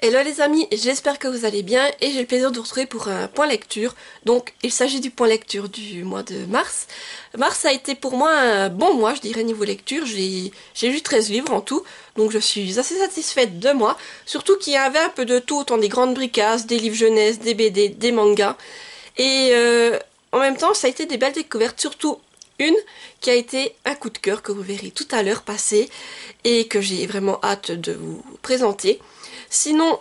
Hello les amis, j'espère que vous allez bien et j'ai le plaisir de vous retrouver pour un point lecture. Donc il s'agit du point lecture du mois de mars. Mars a été pour moi un bon mois, je dirais, niveau lecture. J'ai lu 13 livres en tout, donc je suis assez satisfaite de moi. Surtout qu'il y avait un peu de tout, autant des grandes bricasses, des livres jeunesse, des BD, des mangas. Et en même temps, ça a été des belles découvertes, surtout une qui a été un coup de cœur que vous verrez tout à l'heure passer et que j'ai vraiment hâte de vous présenter. Sinon,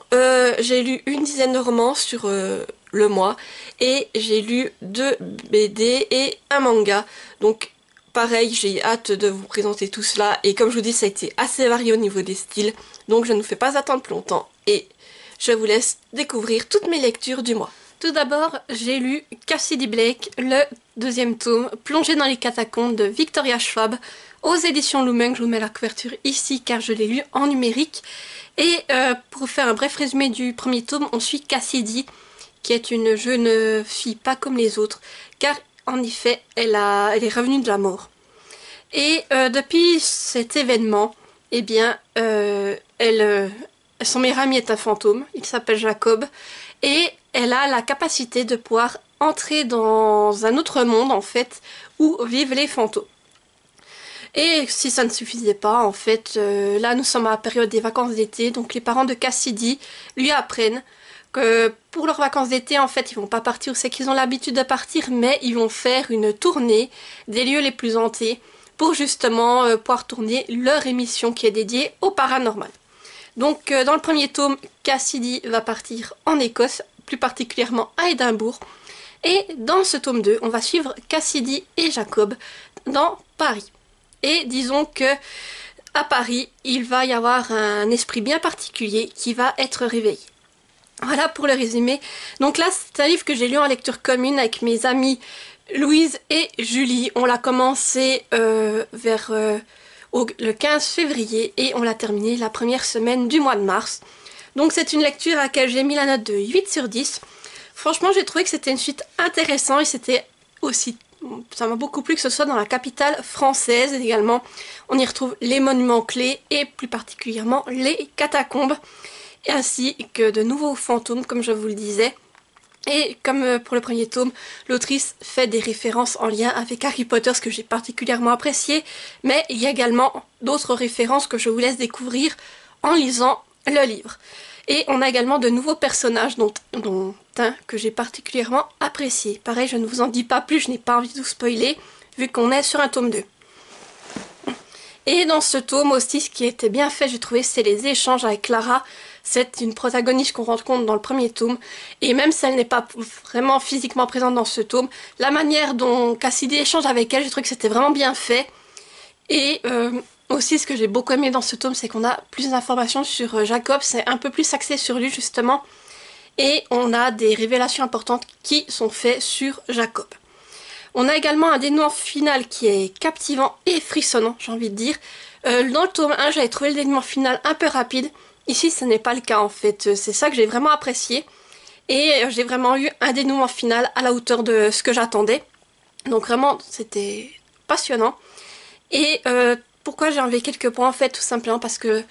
j'ai lu une dizaine de romans sur le mois et j'ai lu 2 BD et un manga. Donc pareil, j'ai hâte de vous présenter tout cela et comme je vous dis, ça a été assez varié au niveau des styles. Donc je ne vous fais pas attendre plus longtemps et je vous laisse découvrir toutes mes lectures du mois. Tout d'abord, j'ai lu Cassidy Blake, le 2e tome, Plongé dans les catacombes de Victoria Schwab, aux éditions Lumeng. Je vous mets la couverture ici car je l'ai lu en numérique. Et pour faire un bref résumé du premier tome, on suit Cassidy, qui est une jeune fille pas comme les autres, car en effet, elle est revenue de la mort. Et depuis cet événement, eh bien, son meilleur ami est un fantôme, il s'appelle Jacob, et elle a la capacité de pouvoir entrer dans un autre monde, en fait, où vivent les fantômes. Et si ça ne suffisait pas, en fait, là nous sommes à la période des vacances d'été, donc les parents de Cassidy lui apprennent que pour leurs vacances d'été, en fait, ils vont pas partir où c'est qu'ils ont l'habitude de partir, mais ils vont faire une tournée des lieux les plus hantés pour justement pouvoir tourner leur émission qui est dédiée au paranormal. Donc dans le premier tome, Cassidy va partir en Écosse, plus particulièrement à Édimbourg, et dans ce tome 2, on va suivre Cassidy et Jacob dans Paris. Et disons que à Paris, il va y avoir un esprit bien particulier qui va être réveillé. Voilà pour le résumé. Donc là, c'est un livre que j'ai lu en lecture commune avec mes amies Louise et Julie. On l'a commencé vers le 15 février et on l'a terminé la première semaine du mois de mars. Donc c'est une lecture à laquelle j'ai mis la note de 8 sur 10. Franchement, j'ai trouvé que c'était une suite intéressante et c'était aussi... Ça m'a beaucoup plu que ce soit dans la capitale française également. On y retrouve les monuments clés et plus particulièrement les catacombes, ainsi que de nouveaux fantômes comme je vous le disais. Et comme pour le premier tome, l'autrice fait des références en lien avec Harry Potter, ce que j'ai particulièrement apprécié. Mais il y a également d'autres références que je vous laisse découvrir en lisant le livre. Et on a également de nouveaux personnages, dont un que j'ai particulièrement apprécié. Pareil, je ne vous en dis pas plus, je n'ai pas envie de vous spoiler, vu qu'on est sur un tome 2. Et dans ce tome aussi, ce qui était bien fait, j'ai trouvé, c'est les échanges avec Clara. C'est une protagoniste qu'on rencontre dans le premier tome. Et même si elle n'est pas vraiment physiquement présente dans ce tome, la manière dont Cassidy échange avec elle, j'ai trouvé que c'était vraiment bien fait. Et... aussi, ce que j'ai beaucoup aimé dans ce tome, c'est qu'on a plus d'informations sur Jacob, c'est un peu plus axé sur lui justement, et on a des révélations importantes qui sont faites sur Jacob. On a également un dénouement final qui est captivant et frissonnant, j'ai envie de dire. Dans le tome 1, j'avais trouvé le dénouement final un peu rapide, ici ce n'est pas le cas en fait, c'est ça que j'ai vraiment apprécié, et j'ai vraiment eu un dénouement final à la hauteur de ce que j'attendais, donc vraiment c'était passionnant. Et pourquoi j'ai enlevé quelques points en fait, tout simplement parce que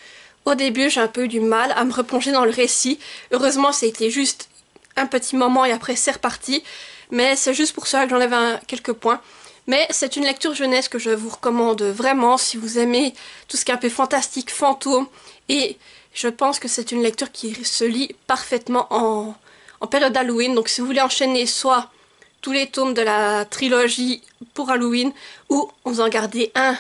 au début j'ai un peu eu du mal à me replonger dans le récit. Heureusement ça a été juste un petit moment et après c'est reparti, mais c'est juste pour ça que j'enlève quelques points. Mais c'est une lecture jeunesse que je vous recommande vraiment si vous aimez tout ce qui est un peu fantastique, fantôme, et je pense que c'est une lecture qui se lit parfaitement en période Halloween. Donc si vous voulez enchaîner soit tous les tomes de la trilogie pour Halloween ou vous en gardez un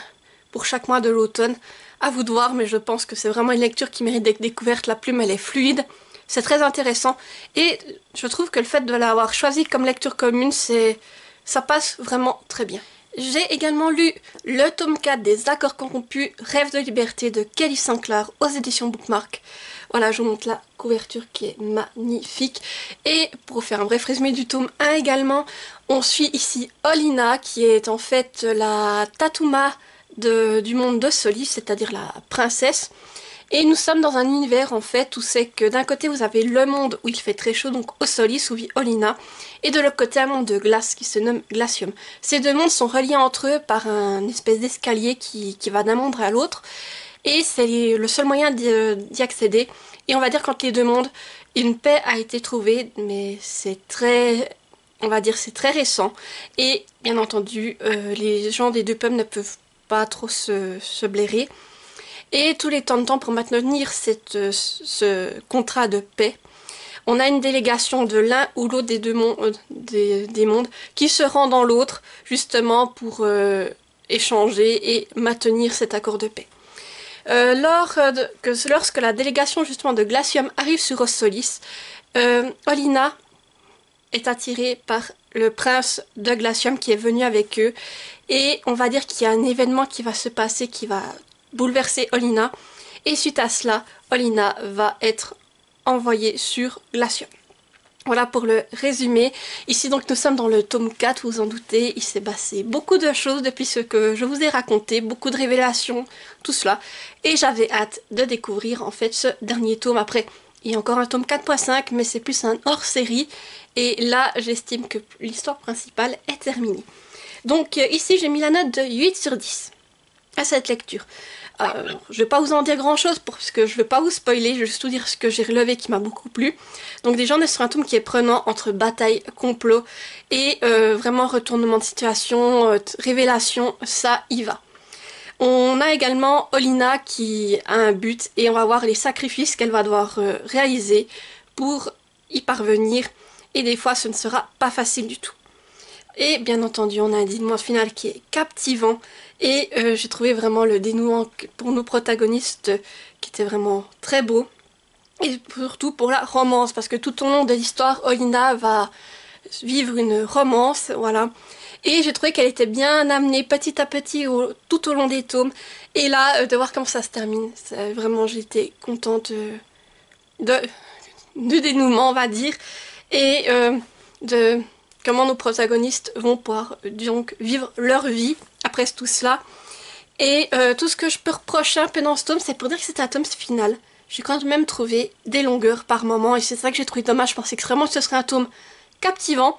pour chaque mois de l'automne, à vous de voir, mais je pense que c'est vraiment une lecture qui mérite d'être découverte. La plume elle est fluide, c'est très intéressant et je trouve que le fait de l'avoir choisi comme lecture commune, ça passe vraiment très bien. J'ai également lu le tome 4 des Accords corrompus, Rêve de liberté de Kelly Sinclair aux éditions Bookmark. Voilà, je vous montre la couverture qui est magnifique. Et pour faire un bref résumé du tome 1 également, on suit ici Olina qui est en fait la Tatuma du monde de Solis, c'est-à-dire la princesse. Et nous sommes dans un univers en fait où c'est que d'un côté vous avez le monde où il fait très chaud, donc Solis où vit Olina, et de l'autre côté un monde de glace qui se nomme Glacium. Ces deux mondes sont reliés entre eux par un espèce d'escalier qui va d'un monde à l'autre. et c'est le seul moyen d'y accéder. Et on va dire qu'entre les deux mondes, une paix a été trouvée, mais c'est très, on va dire, c'est très récent. Et bien entendu, les gens des deux peuples ne peuvent pas trop se blairer. Et tous les temps de temps pour maintenir ce contrat de paix, on a une délégation de l'un ou l'autre des deux mondes, des mondes qui se rend dans l'autre justement pour échanger et maintenir cet accord de paix. Lorsque la délégation justement de Glacium arrive sur Ossolis, Olina est attirée par le prince de Glacium qui est venu avec eux, et on va dire qu'il y a un événement qui va se passer qui va bouleverser Olina, et suite à cela, Olina va être envoyée sur Glacium. Voilà pour le résumé. Ici donc nous sommes dans le tome 4, vous en doutez, il s'est passé beaucoup de choses depuis ce que je vous ai raconté, beaucoup de révélations, tout cela. Et j'avais hâte de découvrir en fait ce dernier tome. Après, il y a encore un tome 4.5, mais c'est plus un hors-série. Et là, j'estime que l'histoire principale est terminée. Donc ici, j'ai mis la note de 8 sur 10 à cette lecture. Je vais pas vous en dire grand chose parce que je vais pas vous spoiler, je vais juste vous dire ce que j'ai relevé qui m'a beaucoup plu. Donc déjà on est sur un tome qui est prenant entre bataille, complot et vraiment retournement de situation, révélation, ça y va. On a également Olina qui a un but et on va voir les sacrifices qu'elle va devoir réaliser pour y parvenir, et des fois ce ne sera pas facile du tout. Et bien entendu, on a un dénouement final qui est captivant. Et j'ai trouvé vraiment le dénouement pour nos protagonistes qui était vraiment très beau. Et surtout pour la romance, parce que tout au long de l'histoire, Olina va vivre une romance, voilà. Et j'ai trouvé qu'elle était bien amenée petit à petit tout au long des tomes. Et là, de voir comment ça se termine, vraiment j'étais contente du dénouement, on va dire. Et de comment nos protagonistes vont pouvoir donc vivre leur vie après tout cela. Et tout ce que je peux reprocher un peu dans ce tome, c'est pour dire que c'est un tome final. J'ai quand même trouvé des longueurs par moment, et c'est ça que j'ai trouvé dommage. Je pensais extrêmement que ce serait un tome captivant.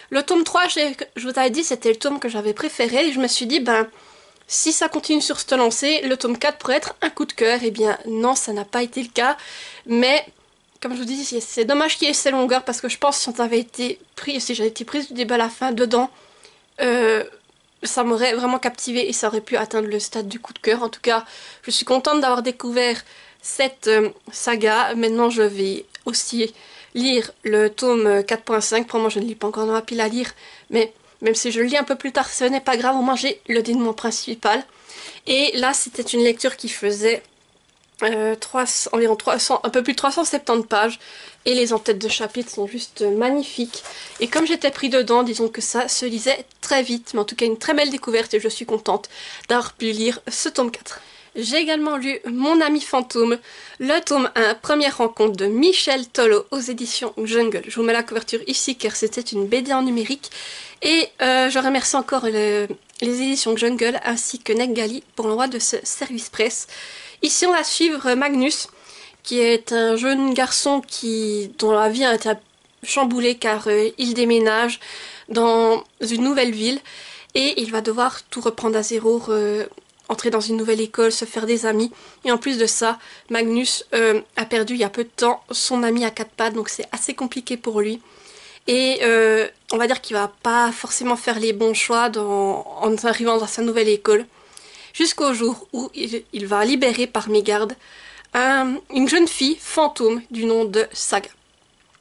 Le tome 3, je vous avais dit, c'était le tome que j'avais préféré, et je me suis dit, ben, si ça continue sur cette lancée, le tome 4 pourrait être un coup de cœur. Et bien non, ça n'a pas été le cas, mais comme je vous dis, c'est dommage qu'il y ait ces longueurs, parce que je pense que si on avait été pris, si j'avais été prise du débat à la fin dedans, ça m'aurait vraiment captivé et ça aurait pu atteindre le stade du coup de cœur. En tout cas, je suis contente d'avoir découvert cette saga. Maintenant, je vais aussi lire le tome 4.5. Pour moi, je ne lis pas encore dans ma pile à lire, mais même si je le lis un peu plus tard, ce n'est pas grave. Au moins, j'ai le dénouement principal. Et là, c'était une lecture qui faisait environ 300, un peu plus de 370 pages, et les en-têtes de chapitres sont juste magnifiques. Et comme j'étais pris dedans, disons que ça se lisait très vite, mais en tout cas une très belle découverte, et je suis contente d'avoir pu lire ce tome 4. J'ai également lu Mon ami fantôme, le tome 1, première rencontre de Michel Tolo aux éditions Jungle. Je vous mets la couverture ici car c'était une BD en numérique, et je remercie encore les éditions Jungle ainsi que Nekgali pour l'envoi de ce service presse. Ici on va suivre Magnus, qui est un jeune garçon dont la vie a été chamboulée car il déménage dans une nouvelle ville et il va devoir tout reprendre à zéro, entrer dans une nouvelle école, se faire des amis. Et en plus de ça, Magnus a perdu il y a peu de temps son ami à quatre pattes, donc c'est assez compliqué pour lui. Et on va dire qu'il va pas forcément faire les bons choix en arrivant dans sa nouvelle école. Jusqu'au jour où il va libérer par mégarde une jeune fille fantôme du nom de Saga.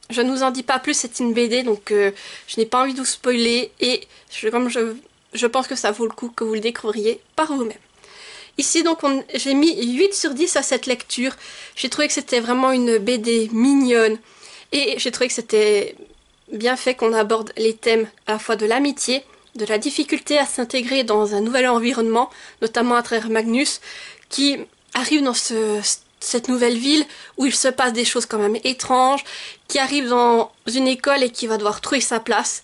Je ne vous en dis pas plus, c'est une BD, donc je n'ai pas envie de vous spoiler, et comme je pense que ça vaut le coup que vous le découvriez par vous-même. Ici donc j'ai mis 8 sur 10 à cette lecture. J'ai trouvé que c'était vraiment une BD mignonne, et j'ai trouvé que c'était bien fait qu'on aborde les thèmes à la fois de l'amitié, de la difficulté à s'intégrer dans un nouvel environnement, notamment à travers Magnus, qui arrive dans cette nouvelle ville où il se passe des choses quand même étranges, qui arrive dans une école et qui va devoir trouver sa place,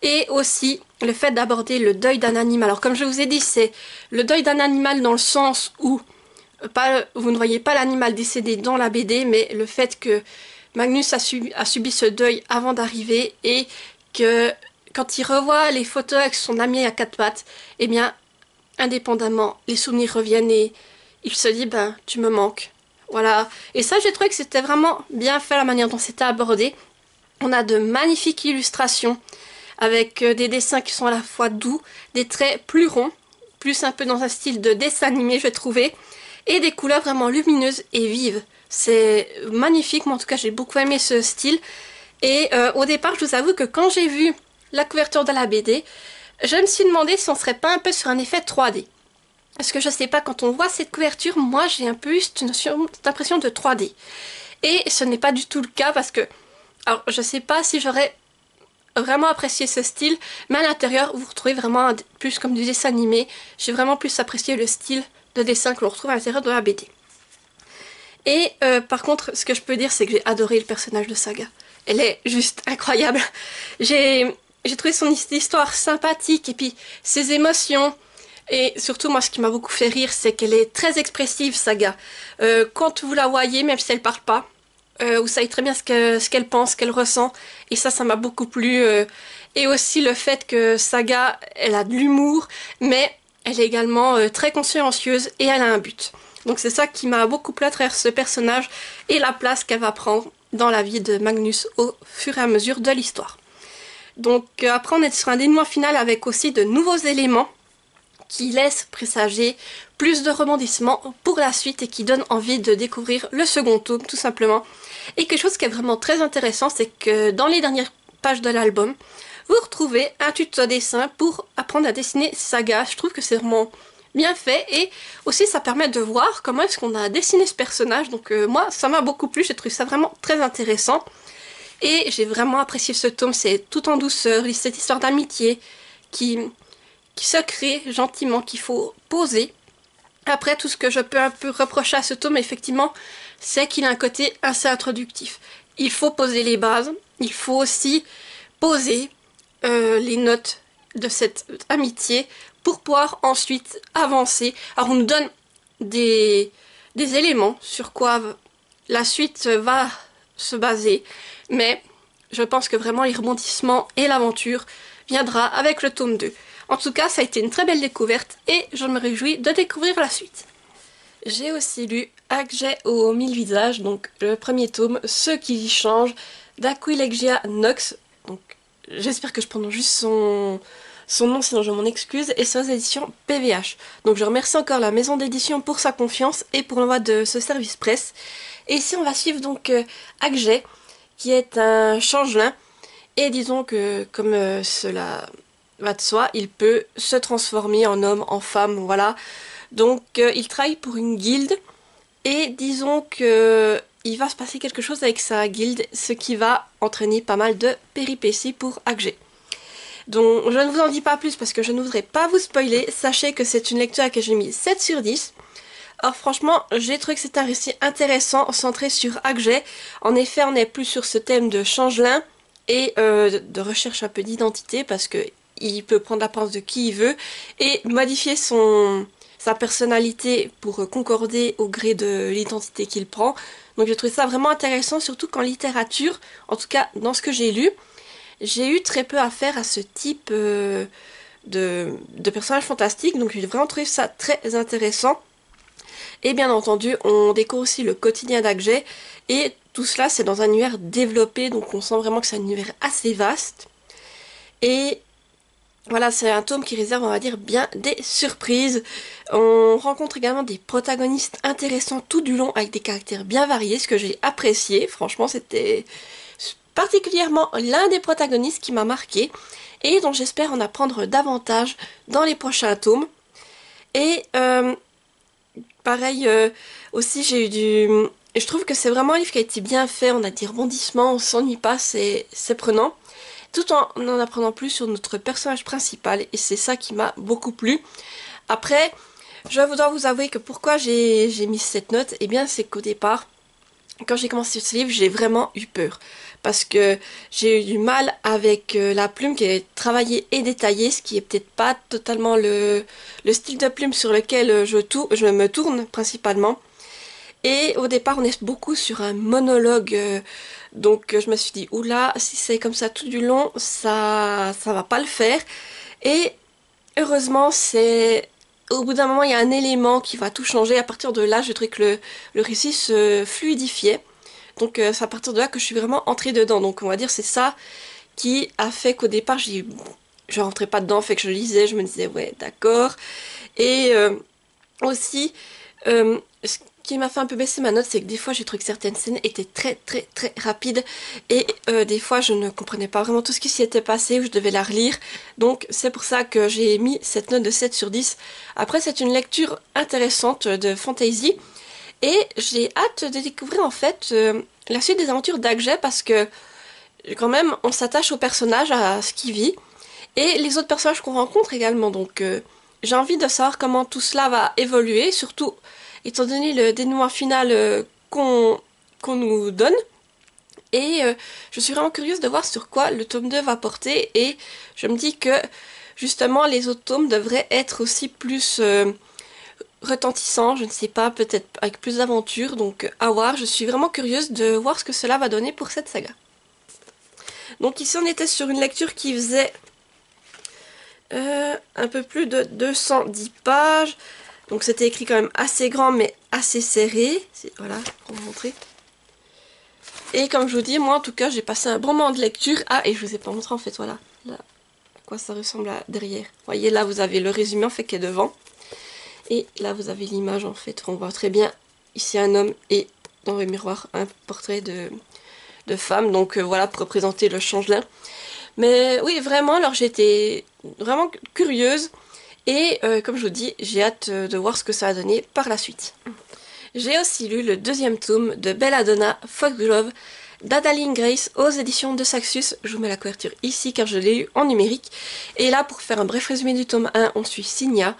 et aussi le fait d'aborder le deuil d'un animal. Alors comme je vous ai dit, c'est le deuil d'un animal dans le sens où vous ne voyez pas l'animal décédé dans la BD, mais le fait que Magnus a subi ce deuil avant d'arriver, et que quand il revoit les photos avec son ami à quatre pattes, eh bien, indépendamment, les souvenirs reviennent et il se dit ben tu me manques. Voilà, et ça j'ai trouvé que c'était vraiment bien fait la manière dont c'était abordé. On a de magnifiques illustrations avec des dessins qui sont à la fois doux, des traits plus ronds, plus un peu dans un style de dessin animé je vais trouver, et des couleurs vraiment lumineuses et vives. C'est magnifique, moi en tout cas j'ai beaucoup aimé ce style. Et au départ je vous avoue que quand j'ai vu la couverture de la BD, je me suis demandé si on serait pas un peu sur un effet 3D. Parce que je sais pas, quand on voit cette couverture, moi j'ai un peu eu cette impression de 3D. Et ce n'est pas du tout le cas parce que, alors je sais pas si j'aurais vraiment apprécié ce style, mais à l'intérieur vous retrouvez vraiment plus comme du dessin animé. J'ai vraiment plus apprécié le style de dessin que l'on retrouve à l'intérieur de la BD. Et par contre, ce que je peux dire, c'est que j'ai adoré le personnage de Saga. Elle est juste incroyable. J'ai trouvé son histoire sympathique et puis ses émotions. Et surtout, moi, ce qui m'a beaucoup fait rire, c'est qu'elle est très expressive, Saga. Quand vous la voyez, même si elle parle pas, vous savez très bien ce qu'elle pense, ce qu'elle ressent. Et ça m'a beaucoup plu. Et aussi le fait que Saga, elle a de l'humour, mais elle est également très consciencieuse et elle a un but. Donc c'est ça qui m'a beaucoup plu à travers ce personnage et la place qu'elle va prendre dans la vie de Magnus au fur et à mesure de l'histoire. Donc après on est sur un dénouement final avec aussi de nouveaux éléments qui laissent présager plus de rebondissements pour la suite et qui donnent envie de découvrir le second tome tout simplement. Et quelque chose qui est vraiment très intéressant, c'est que dans les dernières pages de l'album, vous retrouvez un tuto dessin pour apprendre à dessiner Saga. Je trouve que c'est vraiment bien fait et aussi ça permet de voir comment est-ce qu'on a dessiné ce personnage. Donc moi ça m'a beaucoup plu, j'ai trouvé ça vraiment très intéressant. Et j'ai vraiment apprécié ce tome, c'est tout en douceur, cette histoire d'amitié qui se crée gentiment, qu'il faut poser. Après, tout ce que je peux un peu reprocher à ce tome, effectivement, c'est qu'il a un côté assez introductif. Il faut poser les bases, il faut aussi poser les notes de cette amitié pour pouvoir ensuite avancer. Alors on nous donne des éléments sur quoi la suite va se baser, mais je pense que vraiment les rebondissements et l'aventure viendra avec le tome 2. En tout cas, ça a été une très belle découverte et je me réjouis de découvrir la suite. J'ai aussi lu Agje aux 1000 visages, donc le premier tome, Ce qui y change, d'Aquilegia Nox. Donc j'espère que je prononce juste son nom, sinon je m'en excuse, et sur les éditions PVH. Donc je remercie encore la maison d'édition pour sa confiance et pour l'envoi de ce service presse. Et ici on va suivre donc Agje, qui est un changelin, et disons que comme cela va de soi, il peut se transformer en homme, en femme, voilà. Donc il travaille pour une guilde, et disons que il va se passer quelque chose avec sa guilde, ce qui va entraîner pas mal de péripéties pour Agje. Donc je ne vous en dis pas plus parce que je ne voudrais pas vous spoiler. Sachez que c'est une lecture à laquelle j'ai mis 7 sur 10. Alors franchement, j'ai trouvé que c'est un récit intéressant, centré sur Agje. En effet, on est plus sur ce thème de changelin et de recherche un peu d'identité parce que il peut prendre l'apparence de qui il veut et modifier sa personnalité pour concorder au gré de l'identité qu'il prend. Donc j'ai trouvé ça vraiment intéressant, surtout qu'en littérature, en tout cas dans ce que j'ai lu, j'ai eu très peu affaire à ce type de personnages fantastiques, donc j'ai vraiment trouvé ça très intéressant. Et bien entendu, on découvre aussi le quotidien d'Agje, et tout cela c'est dans un univers développé, donc on sent vraiment que c'est un univers assez vaste. Et voilà, c'est un tome qui réserve, on va dire, bien des surprises. On rencontre également des protagonistes intéressants tout du long, avec des caractères bien variés, ce que j'ai apprécié. Franchement, c'était particulièrement l'un des protagonistes qui m'a marqué et dont j'espère en apprendre davantage dans les prochains tomes. Et pareil, aussi j'ai eu du... Je trouve que c'est vraiment un livre qui a été bien fait, on a des rebondissements, on s'ennuie pas, c'est prenant. Tout en apprenant plus sur notre personnage principal, et c'est ça qui m'a beaucoup plu. Après, je dois vous avouer que pourquoi j'ai mis cette note, eh bien c'est qu'au départ, quand j'ai commencé ce livre, j'ai vraiment eu peur. Parce que j'ai eu du mal avec la plume qui est travaillée et détaillée, ce qui est peut-être pas totalement le style de plume sur lequel je me tourne principalement. Et au départ, on est beaucoup sur un monologue, donc je me suis dit, oula, si c'est comme ça tout du long, ça va pas le faire. Et heureusement, c'est au bout d'un moment, il y a un élément qui va tout changer. À partir de là, je trouvais que le récit se fluidifiait. Donc c'est à partir de là que je suis vraiment entrée dedans. Donc on va dire c'est ça qui a fait qu'au départ, je rentrais pas dedans, fait que je lisais, je me disais ouais d'accord. Et aussi, ce qui m'a fait un peu baisser ma note, c'est que des fois j'ai trouvé que certaines scènes étaient très très très rapides et des fois je ne comprenais pas vraiment tout ce qui s'y était passé ou je devais la relire. Donc c'est pour ça que j'ai mis cette note de 7 sur 10. Après c'est une lecture intéressante de fantasy et j'ai hâte de découvrir en fait la suite des aventures d'Agje parce que quand même on s'attache au personnage, à ce qu'il vit et les autres personnages qu'on rencontre également. Donc j'ai envie de savoir comment tout cela va évoluer, surtout étant donné le dénouement final qu'on nous donne. Et je suis vraiment curieuse de voir sur quoi le tome 2 va porter. Et je me dis que justement les autres tomes devraient être aussi plus retentissants, je ne sais pas, peut-être avec plus d'aventure. Donc à voir, je suis vraiment curieuse de voir ce que cela va donner pour cette saga. Donc ici on était sur une lecture qui faisait un peu plus de 210 pages. Donc c'était écrit quand même assez grand mais assez serré. Voilà, pour vous montrer. Et comme je vous dis, moi en tout cas j'ai passé un bon moment de lecture. Ah, et je vous ai pas montré en fait, voilà. Là, à quoi ça ressemble là, derrière. Vous voyez là vous avez le résumé en fait qui est devant. Et là vous avez l'image en fait. On voit très bien ici un homme et dans le miroir un portrait de femme. Donc voilà pour représenter le changelin. Mais oui vraiment, alors j'étais vraiment curieuse. Et comme je vous dis, j'ai hâte de voir ce que ça va donner par la suite. J'ai aussi lu le deuxième tome de Belladonna Foxglove d'Adaline Grace aux éditions de Saxus. Je vous mets la couverture ici car je l'ai lu en numérique. Et là, pour faire un bref résumé du tome 1, on suit Signia,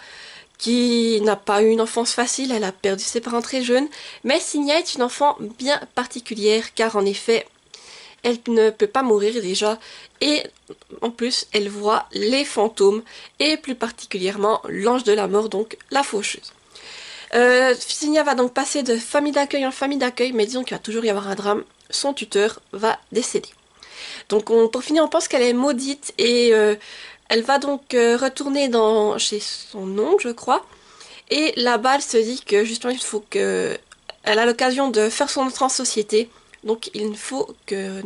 qui n'a pas eu une enfance facile, elle a perdu ses parents très jeunes. Mais Signia est une enfant bien particulière car en effet, elle ne peut pas mourir déjà. Et en plus, elle voit les fantômes et plus particulièrement l'ange de la mort, donc la faucheuse. Signia va donc passer de famille d'accueil en famille d'accueil, mais disons qu'il va toujours y avoir un drame. Son tuteur va décéder. Donc pour finir, on pense qu'elle est maudite et elle va donc retourner chez son oncle, je crois. Et là-bas, elle se dit que justement, il faut que elle a l'occasion de faire son entrée en société. Donc il faut que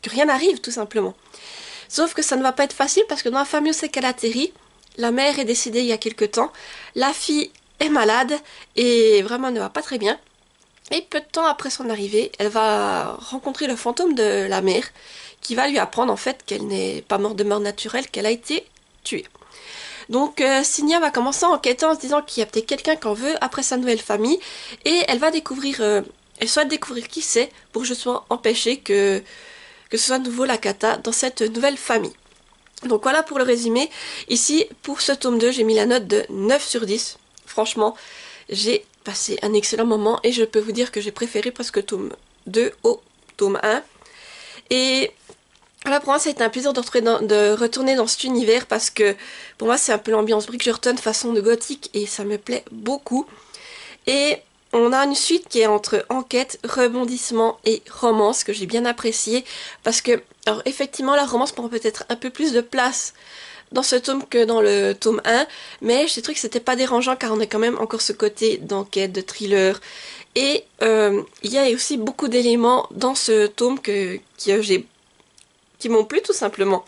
rien n'arrive, tout simplement. Sauf que ça ne va pas être facile parce que dans la famille où c'est qu'elle atterrit, la mère est décédée il y a quelque temps, la fille est malade et vraiment ne va pas très bien. Et peu de temps après son arrivée, elle va rencontrer le fantôme de la mère qui va lui apprendre en fait qu'elle n'est pas morte de mort naturelle, qu'elle a été tuée. Donc Signia va commencer à enquêter en se disant qu'il y a peut-être quelqu'un qu'en veut après sa nouvelle famille et elle va découvrir, elle souhaite découvrir qui c'est pour justement empêcher que ce soit de nouveau la cata dans cette nouvelle famille. Donc voilà pour le résumé. Ici, pour ce tome 2, j'ai mis la note de 9 sur 10. Franchement, j'ai passé un excellent moment et je peux vous dire que j'ai préféré presque tome 2 au tome 1. Et voilà, pour moi, ça a été un plaisir de retourner dans cet univers parce que pour moi, c'est un peu l'ambiance Bridgerton façon de gothique et ça me plaît beaucoup. Et on a une suite qui est entre enquête, rebondissement et romance que j'ai bien apprécié parce que, alors effectivement, la romance prend peut-être un peu plus de place dans ce tome que dans le tome 1, mais j'ai trouvé que c'était pas dérangeant car on a quand même encore ce côté d'enquête, de thriller. Et il y a aussi beaucoup d'éléments dans ce tome qui m'ont plu tout simplement.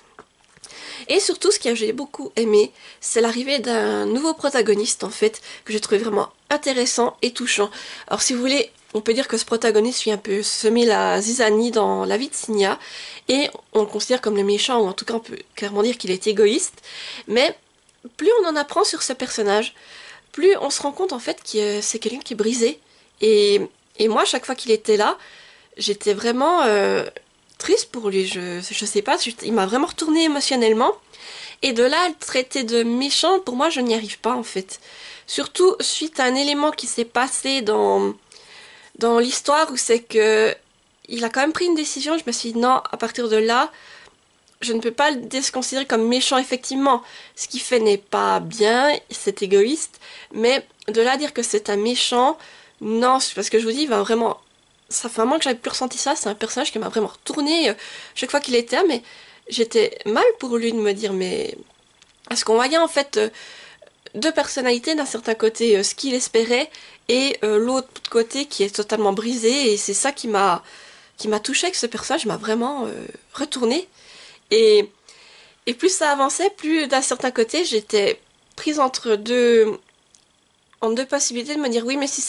Et surtout, ce que j'ai beaucoup aimé, c'est l'arrivée d'un nouveau protagoniste en fait, que j'ai trouvé vraiment intéressant et touchant. Alors si vous voulez, on peut dire que ce protagoniste suit un peu semé la zizanie dans la vie de Signia, et on le considère comme le méchant, ou en tout cas on peut clairement dire qu'il est égoïste, mais plus on en apprend sur ce personnage, plus on se rend compte en fait que c'est quelqu'un qui est brisé. Et moi, chaque fois qu'il était là, j'étais vraiment triste pour lui, je sais pas, il m'a vraiment retourné émotionnellement. Et de là, le traiter de méchant, pour moi, je n'y arrive pas en fait. Surtout suite à un élément qui s'est passé dans l'histoire où c'est que il a quand même pris une décision. Je me suis dit non, à partir de là, je ne peux pas le considérer comme méchant effectivement. Ce qu'il fait n'est pas bien, c'est égoïste, mais de là à dire que c'est un méchant, non, parce que je vous dis, il va vraiment. Ça fait un moment que j'avais plus ressenti ça, c'est un personnage qui m'a vraiment retourné chaque fois qu'il était là, mais j'étais mal pour lui de me dire, mais... Parce qu'on voyait en fait deux personnalités, d'un certain côté ce qu'il espérait et l'autre côté qui est totalement brisé, et c'est ça qui m'a touchée avec ce personnage, m'a vraiment retourné. Et plus ça avançait, plus d'un certain côté j'étais prise en deux possibilités de me dire oui, mais si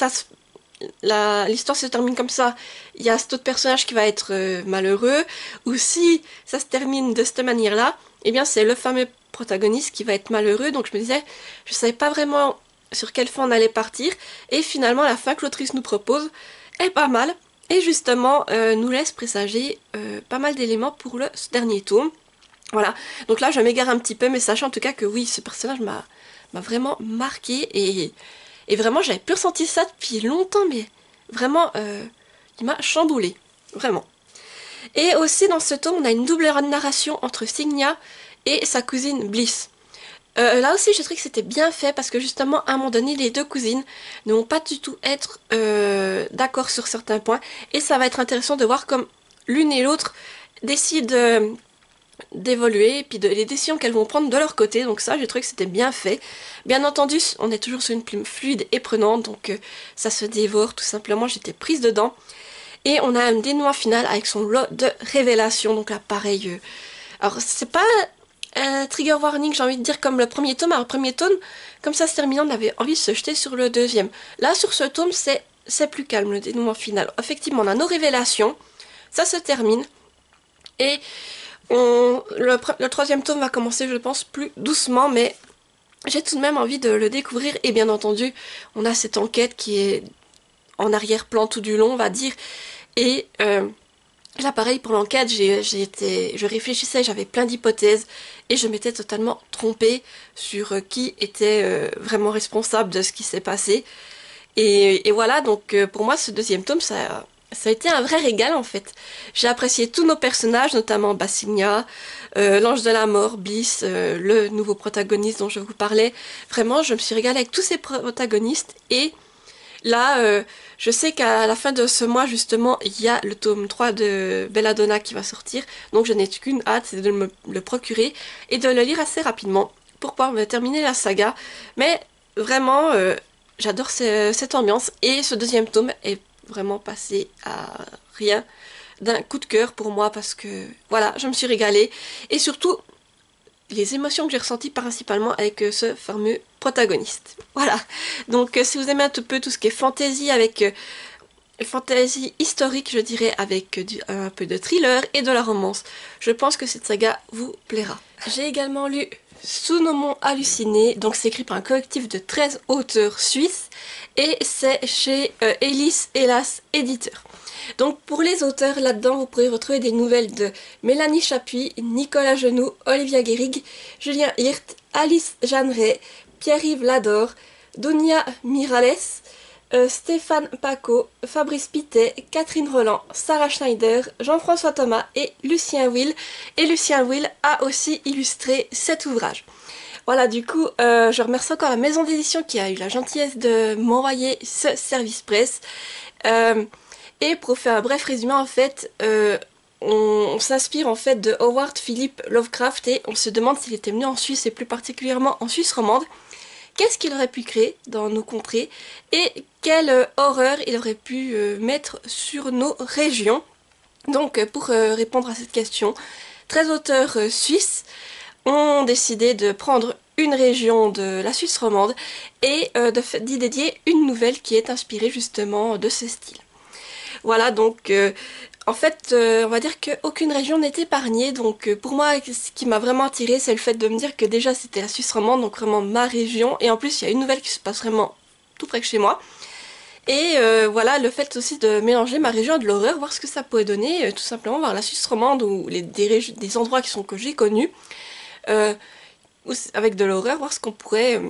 l'histoire se termine comme ça, il y a cet autre personnage qui va être malheureux, ou si ça se termine de cette manière-là, eh bien c'est le fameux protagoniste qui va être malheureux. Donc je me disais, je savais pas vraiment sur quelle fin on allait partir, et finalement la fin que l'autrice nous propose est pas mal, et justement nous laisse présager pas mal d'éléments pour le dernier tome. Voilà, donc là je m'égare un petit peu, mais sachant en tout cas que oui, ce personnage m'a vraiment marqué, et vraiment j'avais plus ressenti ça depuis longtemps, mais vraiment il m'a chamboulé, vraiment. Et aussi dans ce tome on a une double narration entre Signia et sa cousine Bliss. Là aussi j'ai trouvé que c'était bien fait, parce que justement à un moment donné les deux cousines ne vont pas du tout être d'accord sur certains points, et ça va être intéressant de voir comme l'une et l'autre décident d'évoluer, et puis les décisions qu'elles vont prendre de leur côté. Donc ça j'ai trouvé que c'était bien fait. Bien entendu on est toujours sur une plume fluide et prenante, donc ça se dévore tout simplement, j'étais prise dedans. Et on a un dénouement final avec son lot de révélations, donc là pareil, alors c'est pas un trigger warning, j'ai envie de dire, comme le premier tome. Alors le premier tome, comme ça se terminant, on avait envie de se jeter sur le deuxième. Là sur ce tome c'est plus calme, le dénouement final. Effectivement on a nos révélations, ça se termine, et le troisième tome va commencer, je pense, plus doucement, mais j'ai tout de même envie de le découvrir. Et bien entendu, on a cette enquête qui est en arrière-plan tout du long, on va dire. Et là, pareil, pour l'enquête, je réfléchissais, j'avais plein d'hypothèses, et je m'étais totalement trompée sur qui était vraiment responsable de ce qui s'est passé. Et voilà, donc pour moi, ce deuxième tome, ça a été un vrai régal en fait. J'ai apprécié tous nos personnages, notamment Bassigna, l'ange de la mort, Bliss, le nouveau protagoniste dont je vous parlais. Vraiment, je me suis régalée avec tous ces protagonistes, et là, je sais qu'à la fin de ce mois, justement, il y a le tome 3 de Belladonna qui va sortir, donc je n'ai qu'une hâte, c'est de me le procurer et de le lire assez rapidement pour pouvoir me terminer la saga. Mais vraiment, j'adore cette ambiance, et ce deuxième tome est vraiment passé à rien d'un coup de cœur pour moi, parce que voilà, je me suis régalée, et surtout les émotions que j'ai ressenties principalement avec ce fameux protagoniste. Voilà, donc si vous aimez un peu tout ce qui est fantasy, avec fantasy historique je dirais, avec un peu de thriller et de la romance, je pense que cette saga vous plaira. J'ai également lu Sous nos monts hallucinés, donc c'est écrit par un collectif de 13 auteurs suisses, et c'est chez Ellis Hélas éditeur. Donc pour les auteurs, là-dedans vous pourrez retrouver des nouvelles de Mélanie Chapuis, Nicolas Genoux, Olivia Guérig, Julien Hirt, Alice Jeanneret, Pierre-Yves Lador, Dunia Mirales, Stéphane Paco, Fabrice Pittet, Catherine Roland, Sarah Schneider, Jean-François Thomas et Lucien Will. Et Lucien Will a aussi illustré cet ouvrage. Voilà, du coup, je remercie encore la maison d'édition qui a eu la gentillesse de m'envoyer ce service presse. Et pour faire un bref résumé, en fait, on s'inspire en fait de Howard Philip Lovecraft, et on se demande s'il était venu en Suisse, et plus particulièrement en Suisse romande. Qu'est-ce qu'il aurait pu créer dans nos contrées, et quelle horreur il aurait pu mettre sur nos régions. Donc pour répondre à cette question, 13 auteurs suisses ont décidé de prendre une région de la Suisse romande et d'y dédier une nouvelle qui est inspirée justement de ce style. Voilà, donc en fait on va dire qu'aucune région n'est épargnée, donc pour moi ce qui m'a vraiment attirée, c'est le fait de me dire que déjà c'était la Suisse romande, donc vraiment ma région, et en plus il y a une nouvelle qui se passe vraiment tout près de chez moi. Et voilà, le fait aussi de mélanger ma région à de l'horreur, voir ce que ça pourrait donner, tout simplement voir la Suisse romande, ou des endroits que j'ai connus, avec de l'horreur, voir ce qu'on pourrait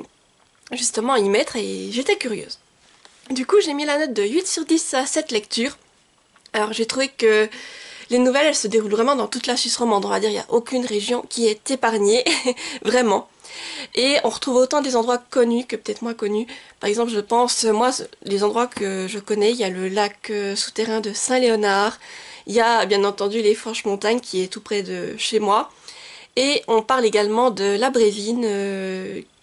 justement y mettre, et j'étais curieuse. Du coup j'ai mis la note de 8 sur 10 à cette lecture. Alors j'ai trouvé que les nouvelles, elles se déroulent vraiment dans toute la Suisse romande, on va dire, il n'y a aucune région qui est épargnée, vraiment. Et on retrouve autant des endroits connus que peut-être moins connus. Par exemple, je pense, moi, les endroits que je connais, il y a le lac souterrain de Saint-Léonard, il y a bien entendu les Franches Montagnes qui est tout près de chez moi, Et on parle également de la Brévine,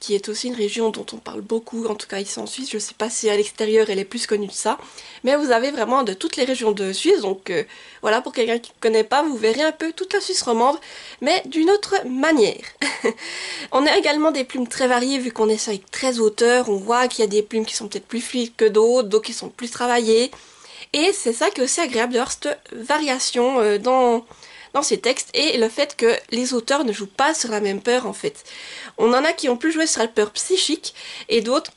qui est aussi une région dont on parle beaucoup, en tout cas ici en Suisse. Je ne sais pas si à l'extérieur elle est plus connue de ça. Mais vous avez vraiment de toutes les régions de Suisse. Donc voilà, pour quelqu'un qui ne connaît pas, vous verrez un peu toute la Suisse romande, mais d'une autre manière. On a également des plumes très variées, vu qu'on est avec 13 auteurs. On voit qu'il y a des plumes qui sont peut-être plus fluides que d'autres qui sont plus travaillées. Et c'est ça qui est aussi agréable d'avoir cette variation dans ces textes, et le fait que les auteurs ne jouent pas sur la même peur en fait. On en a qui ont plus joué sur la peur psychique et d'autres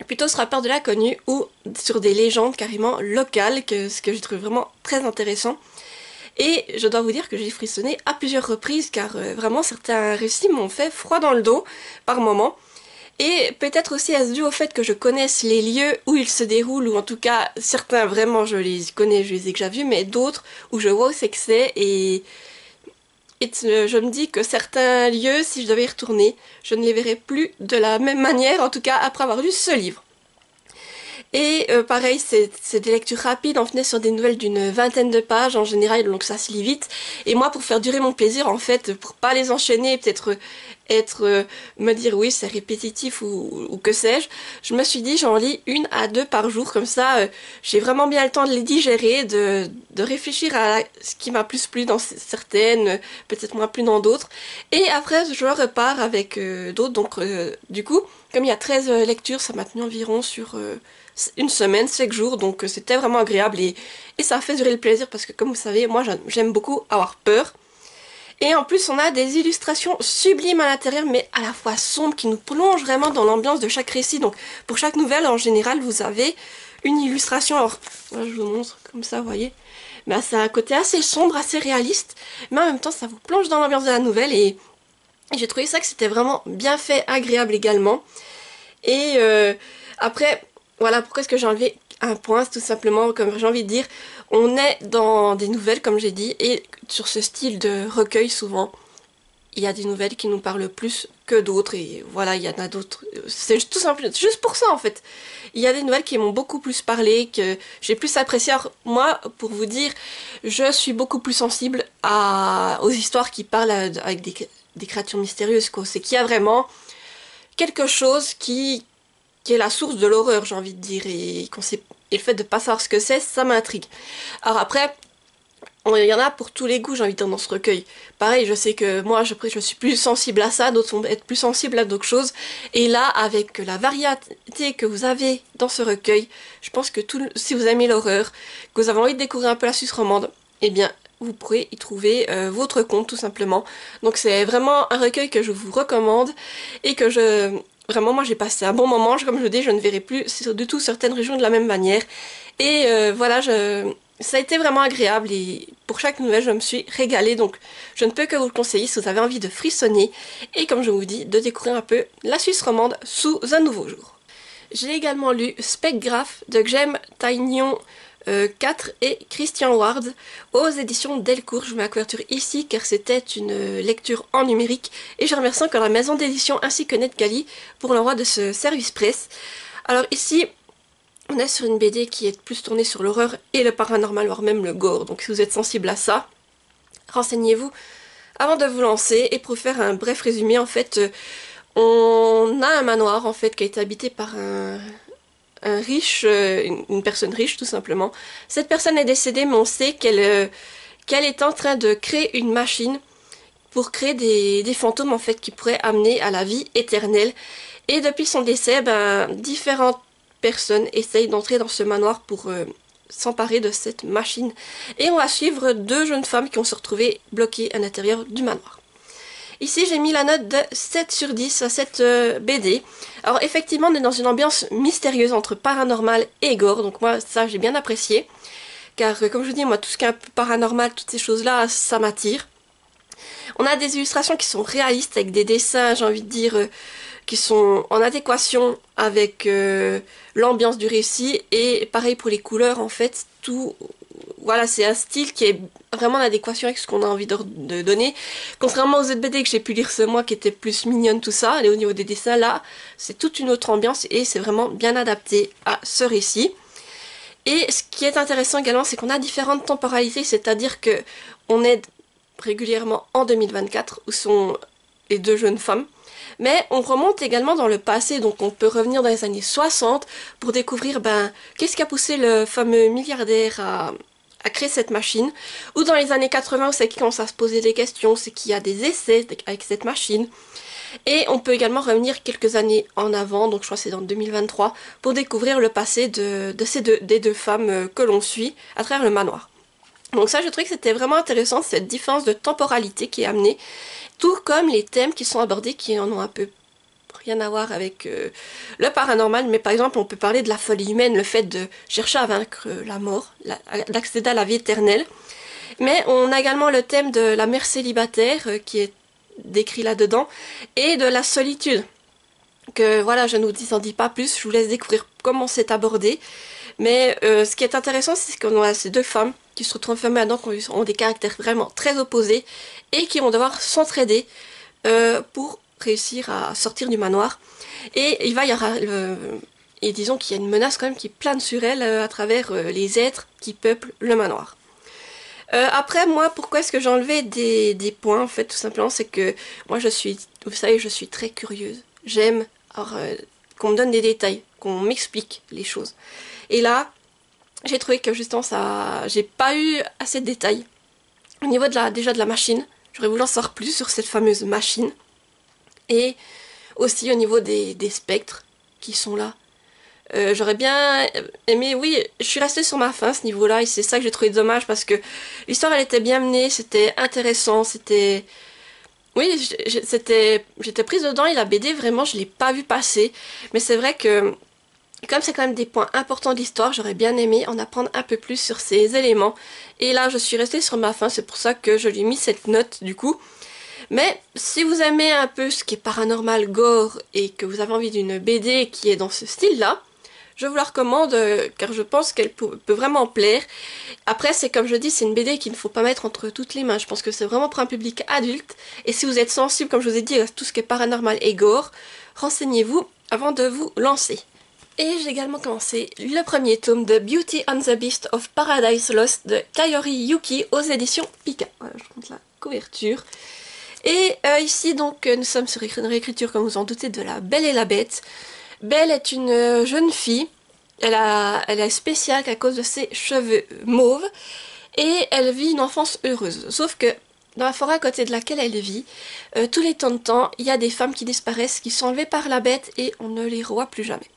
plutôt sur la peur de l'inconnu ou sur des légendes carrément locales, ce que j'ai trouvé vraiment très intéressant. Et je dois vous dire que j'ai frissonné à plusieurs reprises car vraiment certains récits m'ont fait froid dans le dos par moments. Et peut-être aussi à ce dû au fait que je connaisse les lieux où ils se déroulent, ou en tout cas certains vraiment je les connais, je les ai déjà vus, mais d'autres où je vois où c'est que c'est, et je me dis que certains lieux, si je devais y retourner, je ne les verrais plus de la même manière, en tout cas après avoir lu ce livre. Et pareil, c'est des lectures rapides, on venait sur des nouvelles d'une vingtaine de pages en général, donc ça se lit vite. Et moi, pour faire durer mon plaisir, en fait, pour pas les enchaîner, peut-être me dire oui, c'est répétitif ou que sais-je, je me suis dit j'en lis 1 à 2 par jour, comme ça j'ai vraiment bien le temps de les digérer, de réfléchir à ce qui m'a plus plu dans certaines, peut-être moins plu dans d'autres. Et après, je repars avec d'autres, donc du coup, comme il y a 13 lectures, ça m'a tenu environ sur une semaine, 5 jours, donc c'était vraiment agréable et ça a fait durer le plaisir parce que comme vous savez, moi j'aime beaucoup avoir peur. Et en plus on a des illustrations sublimes à l'intérieur mais à la fois sombres qui nous plongent vraiment dans l'ambiance de chaque récit. Donc pour chaque nouvelle en général vous avez une illustration, alors là, je vous montre comme ça, vous voyez. Bah, ça a un côté assez sombre, assez réaliste, mais en même temps ça vous plonge dans l'ambiance de la nouvelle et j'ai trouvé ça que c'était vraiment bien fait, agréable également. Et après, voilà pourquoi est-ce que j'ai enlevé un point, c'est tout simplement, comme j'ai envie de dire, on est dans des nouvelles, comme j'ai dit, et sur ce style de recueil, souvent, il y a des nouvelles qui nous parlent plus que d'autres, et voilà, il y en a d'autres, c'est tout simplement, juste pour ça en fait. Il y a des nouvelles qui m'ont beaucoup plus parlé, que j'ai plus apprécié. Alors, moi, pour vous dire, je suis beaucoup plus sensible aux histoires qui parlent avec des créatures mystérieuses, quoi. C'est qu'il y a vraiment quelque chose qui est la source de l'horreur, j'ai envie de dire, et le fait de pas savoir ce que c'est, ça m'intrigue. Alors après, il y en a pour tous les goûts, j'ai envie de dire, dans ce recueil. Pareil, je sais que moi, je suis plus sensible à ça, d'autres vont être plus sensibles à d'autres choses. Et là, avec la variété que vous avez dans ce recueil, je pense que si vous aimez l'horreur, que vous avez envie de découvrir un peu la Suisse romande, eh bien, vous pourrez y trouver votre compte, tout simplement. Donc c'est vraiment un recueil que je vous recommande et que vraiment, moi j'ai passé un bon moment. Comme je le dis, je ne verrai plus du tout certaines régions de la même manière. Et voilà, ça a été vraiment agréable et pour chaque nouvelle, je me suis régalée. Donc je ne peux que vous le conseiller si vous avez envie de frissonner et comme je vous dis, de découvrir un peu la Suisse romande sous un nouveau jour. J'ai également lu Specgraph de Gem Taignon 4 et Christian Ward aux éditions Delcourt. Je mets la couverture ici car c'était une lecture en numérique et je remercie encore la maison d'édition ainsi que NetGalley pour l'envoi de ce service presse. Alors ici on est sur une BD qui est plus tournée sur l'horreur et le paranormal, voire même le gore, donc si vous êtes sensible à ça, renseignez-vous avant de vous lancer. Et pour faire un bref résumé, en fait on a un manoir en fait qui a été habité par un riche, une personne riche tout simplement. Cette personne est décédée mais on sait qu'elle est en train de créer une machine pour créer des fantômes en fait qui pourraient amener à la vie éternelle. Et depuis son décès, différentes personnes essayent d'entrer dans ce manoir pour s'emparer de cette machine. Et on va suivre 2 jeunes femmes qui vont se retrouver bloquées à l'intérieur du manoir. Ici, j'ai mis la note de 7 sur 10 à cette BD. Alors effectivement, on est dans une ambiance mystérieuse entre paranormal et gore. Donc moi, ça, j'ai bien apprécié. Car comme je vous dis, moi, tout ce qui est un peu paranormal, toutes ces choses-là, ça m'attire. On a des illustrations qui sont réalistes, avec des dessins, j'ai envie de dire, qui sont en adéquation avec l'ambiance du récit. Et pareil pour les couleurs, en fait, tout... Voilà, c'est un style qui est vraiment en adéquation avec ce qu'on a envie de donner. Contrairement aux autres BD que j'ai pu lire ce mois qui étaient plus mignonnes, tout ça, et au niveau des dessins, là, c'est toute une autre ambiance et c'est vraiment bien adapté à ce récit. Et ce qui est intéressant également, c'est qu'on a différentes temporalités, c'est-à-dire que on est régulièrement en 2024, où sont les deux jeunes femmes. Mais on remonte également dans le passé, donc on peut revenir dans les années 60 pour découvrir qu'est-ce qui a poussé le fameux milliardaire à créer cette machine. Ou dans les années 80, c'est qu'il commence à se poser des questions, c'est qu'il y a des essais avec cette machine. Et on peut également revenir quelques années en avant, donc je crois que c'est dans 2023, pour découvrir le passé des deux femmes que l'on suit à travers le manoir. Donc ça, je trouvais que c'était vraiment intéressant, cette différence de temporalité qui est amenée, tout comme les thèmes qui sont abordés qui en ont un peu rien à voir avec le paranormal, mais par exemple on peut parler de la folie humaine, le fait de chercher à vaincre la mort, d'accéder à la vie éternelle. Mais on a également le thème de la mère célibataire qui est décrit là-dedans, et de la solitude. Que voilà, je ne vous en dis pas plus, je vous laisse découvrir comment c'est abordé. Mais ce qui est intéressant, c'est qu'on a ces deux femmes qui se retrouvent enfermées là-dedans, qui ont des caractères vraiment très opposés, et qui vont devoir s'entraider pour réussir à sortir du manoir. Et il va y avoir et disons qu'il y a une menace quand même qui plane sur elle à travers les êtres qui peuplent le manoir. Après, moi, pourquoi est-ce que j'ai enlevé des points, en fait, tout simplement, c'est que moi, vous savez, je suis très curieuse. J'aime qu'on me donne des détails, qu'on m'explique les choses. Et là, j'ai trouvé que justement, j'ai pas eu assez de détails. Au niveau déjà de la machine, j'aurais voulu en savoir plus sur cette fameuse machine. Et aussi au niveau des spectres qui sont là. J'aurais bien aimé, oui, je suis restée sur ma faim à ce niveau-là, et c'est ça que j'ai trouvé dommage, parce que l'histoire elle était bien menée, c'était intéressant, c'était... Oui, j'étais prise dedans, et la BD vraiment je l'ai pas vu passer, mais c'est vrai que comme c'est quand même des points importants de l'histoire, j'aurais bien aimé en apprendre un peu plus sur ces éléments, et là je suis restée sur ma faim, c'est pour ça que je lui ai mis cette note du coup. Mais si vous aimez un peu ce qui est paranormal, gore, et que vous avez envie d'une BD qui est dans ce style-là, je vous la recommande car je pense qu'elle peut vraiment plaire. Après, c'est comme je dis, c'est une BD qu'il ne faut pas mettre entre toutes les mains. Je pense que c'est vraiment pour un public adulte. Et si vous êtes sensible, comme je vous ai dit, à tout ce qui est paranormal et gore, renseignez-vous avant de vous lancer. Et j'ai également commencé le premier tome de Beauty and the Beast of Paradise Lost de Kaori Yuki aux éditions Pika. Voilà, je montre la couverture. Et ici, donc, nous sommes sur une réécriture, comme vous en doutez, de La Belle et la Bête. Belle est une jeune fille, elle est spéciale à cause de ses cheveux mauves, et elle vit une enfance heureuse. Sauf que dans la forêt à côté de laquelle elle vit, tous les temps de temps, il y a des femmes qui disparaissent, qui sont enlevées par la bête, et on ne les revoit plus jamais.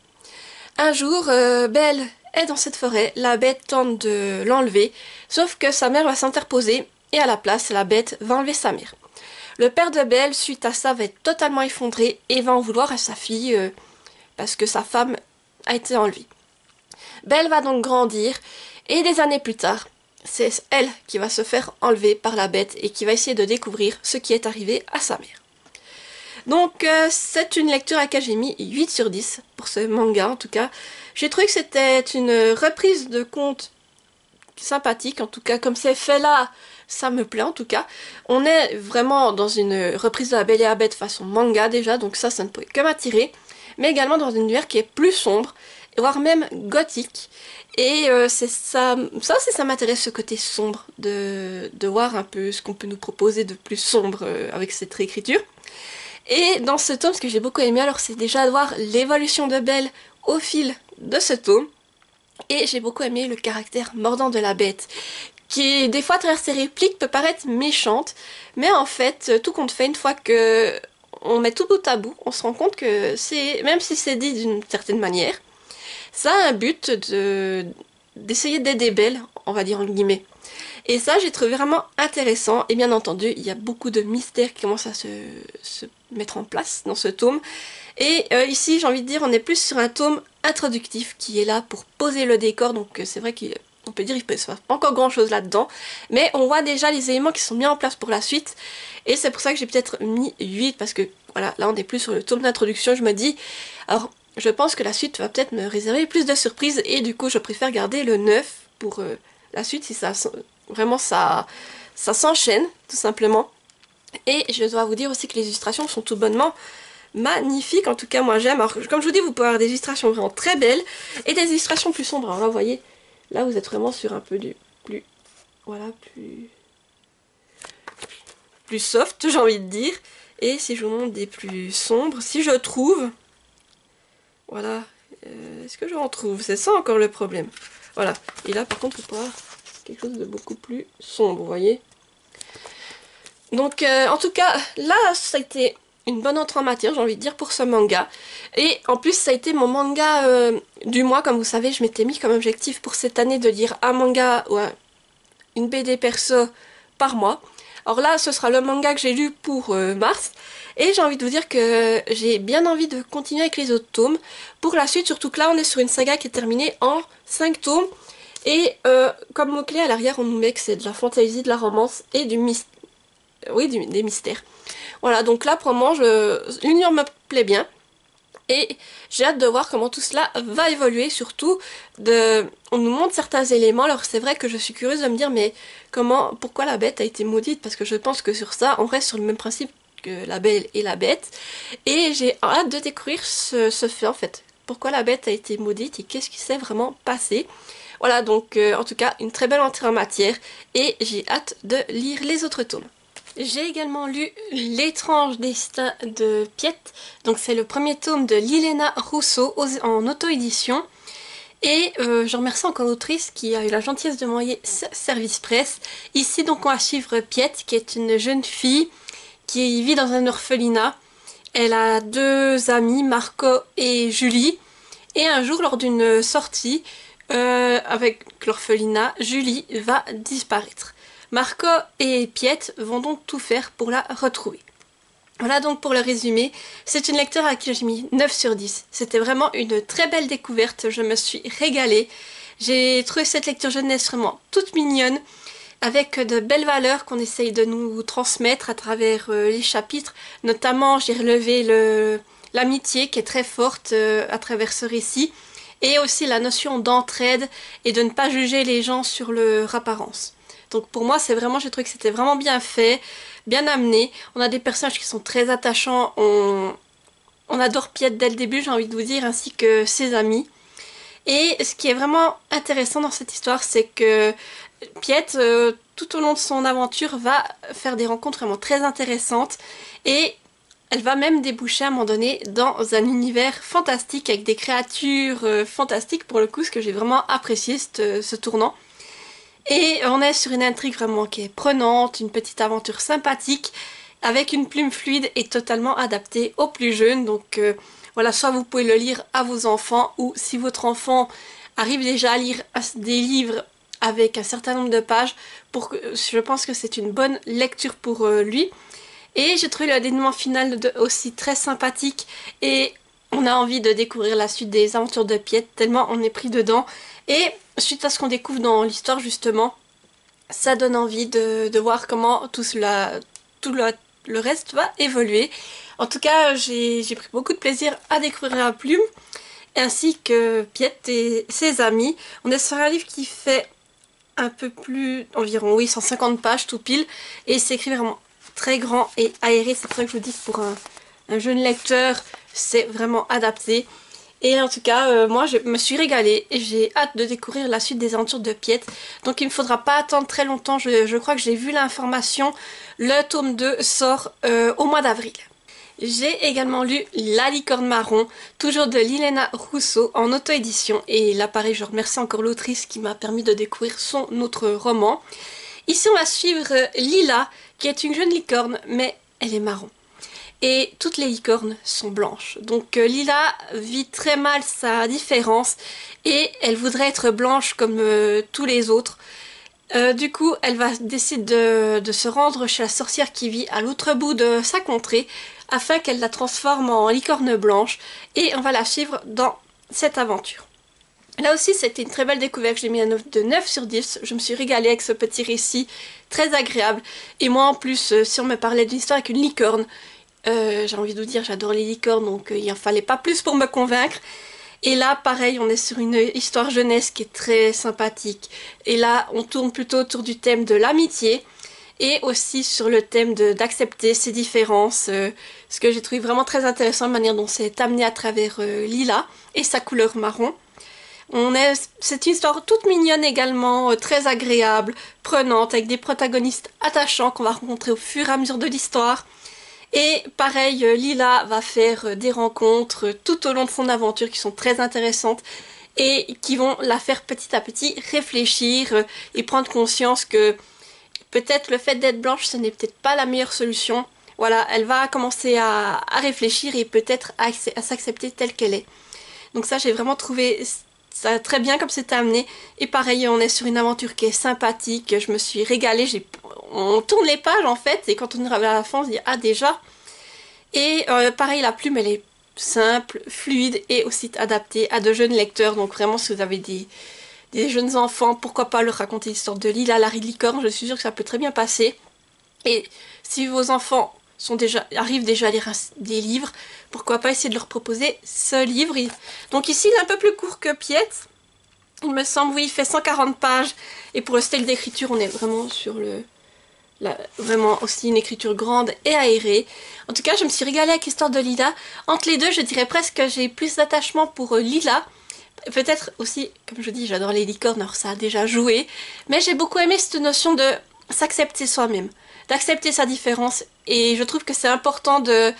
Un jour, Belle est dans cette forêt, la bête tente de l'enlever, sauf que sa mère va s'interposer, et à la place, la bête va enlever sa mère. Le père de Belle, suite à ça, va être totalement effondré, et va en vouloir à sa fille... parce que sa femme a été enlevée. Belle va donc grandir, et des années plus tard, c'est elle qui va se faire enlever par la bête et qui va essayer de découvrir ce qui est arrivé à sa mère. Donc c'est une lecture à laquelle j'ai mis 8 sur 10 pour ce manga en tout cas. J'ai trouvé que c'était une reprise de conte sympathique, en tout cas comme c'est fait là, ça me plaît en tout cas. On est vraiment dans une reprise de La Belle et la Bête façon manga déjà, donc ça ne pouvait que m'attirer. Mais également dans un univers qui est plus sombre, voire même gothique. Et c'est ça aussi ça m'intéresse, ce côté sombre, de voir un peu ce qu'on peut nous proposer de plus sombre avec cette réécriture. Et dans ce tome, ce que j'ai beaucoup aimé, alors c'est déjà de voir l'évolution de Belle au fil de ce tome. Et j'ai beaucoup aimé le caractère mordant de la bête, qui des fois à travers ses répliques peut paraître méchante, mais en fait, tout compte fait, une fois que on met tout bout à bout, on se rend compte que c'est, même si c'est dit d'une certaine manière, ça a un but d'essayer d'aider Belle, on va dire en guillemets. Et ça, j'ai trouvé vraiment intéressant, et bien entendu, il y a beaucoup de mystères qui commencent à se mettre en place dans ce tome. Et ici, j'ai envie de dire, on est plus sur un tome introductif qui est là pour poser le décor, donc c'est vrai qu'on peut dire qu'il ne se passe pas encore grand chose là-dedans, mais on voit déjà les éléments qui sont mis en place pour la suite, et c'est pour ça que j'ai peut-être mis 8, parce que voilà, là on est plus sur le tome d'introduction, je me dis, alors je pense que la suite va peut-être me réserver plus de surprises, et du coup je préfère garder le 9 pour la suite, si ça vraiment ça s'enchaîne, tout simplement. Et je dois vous dire aussi que les illustrations sont tout bonnement magnifiques, en tout cas moi j'aime. Alors comme je vous dis, vous pouvez avoir des illustrations vraiment très belles et des illustrations plus sombres. Alors là vous voyez, là vous êtes vraiment sur un peu du plus, voilà, plus plus soft, j'ai envie de dire. Et si je vous montre des plus sombres, si je trouve... Voilà. Est-ce que je en trouve? C'est ça encore le problème. Voilà. Et là, par contre, il faut voir quelque chose de beaucoup plus sombre, vous voyez. Donc, en tout cas, là, ça a été une bonne entrée en matière, j'ai envie de dire, pour ce manga. Et en plus, ça a été mon manga du mois. Comme vous savez, je m'étais mis comme objectif pour cette année de lire un manga ou une BD perso par mois. Alors là, ce sera le manga que j'ai lu pour mars. Et j'ai envie de vous dire que j'ai bien envie de continuer avec les autres tomes pour la suite, surtout que là on est sur une saga qui est terminée en 5 tomes. Et comme mot-clé à l'arrière on nous met que c'est de la fantasy, de la romance et du mystère. Oui, des mystères. Voilà, donc là pour le moment l'univers me plaît bien. Et j'ai hâte de voir comment tout cela va évoluer, surtout on nous montre certains éléments. Alors c'est vrai que je suis curieuse de me dire mais pourquoi la bête a été maudite, parce que je pense que sur ça on reste sur le même principe que la belle et la bête. Et j'ai hâte de découvrir ce fait en fait. Pourquoi la bête a été maudite et qu'est-ce qui s'est vraiment passé. Voilà, donc en tout cas une très belle entrée en matière et j'ai hâte de lire les autres tomes. J'ai également lu L'étrange destin de Piette. Donc c'est le premier tome de Lilena Rousseau en auto-édition. Et je remercie encore l'autrice qui a eu la gentillesse de m'envoyer ce service presse. Ici donc on va suivre Piette qui est une jeune fille qui vit dans un orphelinat. Elle a 2 amis, Marco et Julie. Et un jour, lors d'une sortie avec l'orphelinat, Julie va disparaître. Marco et Piette vont donc tout faire pour la retrouver. Voilà donc pour le résumé. C'est une lecture à qui j'ai mis 9 sur 10. C'était vraiment une très belle découverte. Je me suis régalée. J'ai trouvé cette lecture jeunesse vraiment toute mignonne, avec de belles valeurs qu'on essaye de nous transmettre à travers les chapitres. Notamment, j'ai relevé l'amitié qui est très forte à travers ce récit. Et aussi la notion d'entraide et de ne pas juger les gens sur leur apparence. Donc pour moi, j'ai trouvé que c'était vraiment bien fait, bien amené. On a des personnages qui sont très attachants. On adore Piette dès le début, j'ai envie de vous dire, ainsi que ses amis. Et ce qui est vraiment intéressant dans cette histoire, c'est que Piette, tout au long de son aventure, va faire des rencontres vraiment très intéressantes. Et elle va même déboucher à un moment donné dans un univers fantastique, avec des créatures fantastiques pour le coup, ce que j'ai vraiment apprécié, ce tournant. Et on est sur une intrigue vraiment qui est prenante, une petite aventure sympathique, avec une plume fluide et totalement adaptée aux plus jeunes. Donc voilà, soit vous pouvez le lire à vos enfants, ou si votre enfant arrive déjà à lire des livres avec un certain nombre de pages, je pense que c'est une bonne lecture pour lui. Et j'ai trouvé le dénouement final aussi très sympathique, et on a envie de découvrir la suite des aventures de Piette, tellement on est pris dedans. Et suite à ce qu'on découvre dans l'histoire justement, ça donne envie de voir comment tout le reste va évoluer. En tout cas, j'ai pris beaucoup de plaisir à découvrir la plume, ainsi que Piette et ses amis. On est sur un livre qui fait un peu plus, environ, oui, 150 pages tout pile, et c'est écrit vraiment très grand et aéré. C'est pour ça que je vous dis que pour un jeune lecteur, c'est vraiment adapté. Et en tout cas, moi je me suis régalée et j'ai hâte de découvrir la suite des aventures de Piette. Donc il ne me faudra pas attendre très longtemps, je crois que j'ai vu l'information. Le tome 2 sort au mois d'avril. J'ai également lu La licorne marron, toujours de Lilena Rousseau en auto-édition. Et là pareil, je remercie encore l'autrice qui m'a permis de découvrir son autre roman. Ici on va suivre Lila, qui est une jeune licorne, mais elle est marron. Et toutes les licornes sont blanches. Donc Lila vit très mal sa différence et elle voudrait être blanche comme tous les autres. Du coup, elle va décider de se rendre chez la sorcière qui vit à l'autre bout de sa contrée afin qu'elle la transforme en licorne blanche, et on va la suivre dans cette aventure. Là aussi, c'était une très belle découverte. J'ai mis un 9 de 9 sur 10. Je me suis régalée avec ce petit récit très agréable. Et moi, en plus, si on me parlait d'une histoire avec une licorne, j'ai envie de vous dire, j'adore les licornes, donc il n'en fallait pas plus pour me convaincre. Et là, pareil, on est sur une histoire jeunesse qui est très sympathique. Et là, on tourne plutôt autour du thème de l'amitié et aussi sur le thème d'accepter ses différences. Ce que j'ai trouvé vraiment très intéressant, la manière dont c'est amené à travers Lila et sa couleur marron. C'est une histoire toute mignonne également, très agréable, prenante, avec des protagonistes attachants qu'on va rencontrer au fur et à mesure de l'histoire. Et pareil, Lila va faire des rencontres tout au long de son aventure qui sont très intéressantes et qui vont la faire petit à petit réfléchir et prendre conscience que peut-être le fait d'être blanche, ce n'est peut-être pas la meilleure solution. Voilà, elle va commencer à réfléchir et peut-être à s'accepter telle qu'elle est. Donc ça, j'ai vraiment trouvé ça très bien comme c'est amené. Et pareil, on est sur une aventure qui est sympathique. Je me suis régalée. On tourne les pages en fait. Et quand on arrive à la fin, on se dit ah déjà. Et pareil, la plume, elle est simple, fluide et aussi adaptée à de jeunes lecteurs. Donc vraiment, si vous avez des jeunes enfants, pourquoi pas leur raconter l'histoire de Lila, la licorne. Je suis sûre que ça peut très bien passer. Et si vos enfants arrivent déjà à lire des livres, pourquoi pas essayer de leur proposer ce livre. Donc ici, il est un peu plus court que Piet. Il me semble, oui, il fait 140 pages. Et pour le style d'écriture, on est vraiment sur vraiment aussi une écriture grande et aérée. En tout cas, je me suis régalée avec l'histoire de Lila. Entre les deux, je dirais presque que j'ai plus d'attachement pour Lila. Peut-être aussi, comme je dis, j'adore les licornes, alors ça a déjà joué. Mais j'ai beaucoup aimé cette notion de s'accepter soi-même, d'accepter sa différence. Et je trouve que c'est important de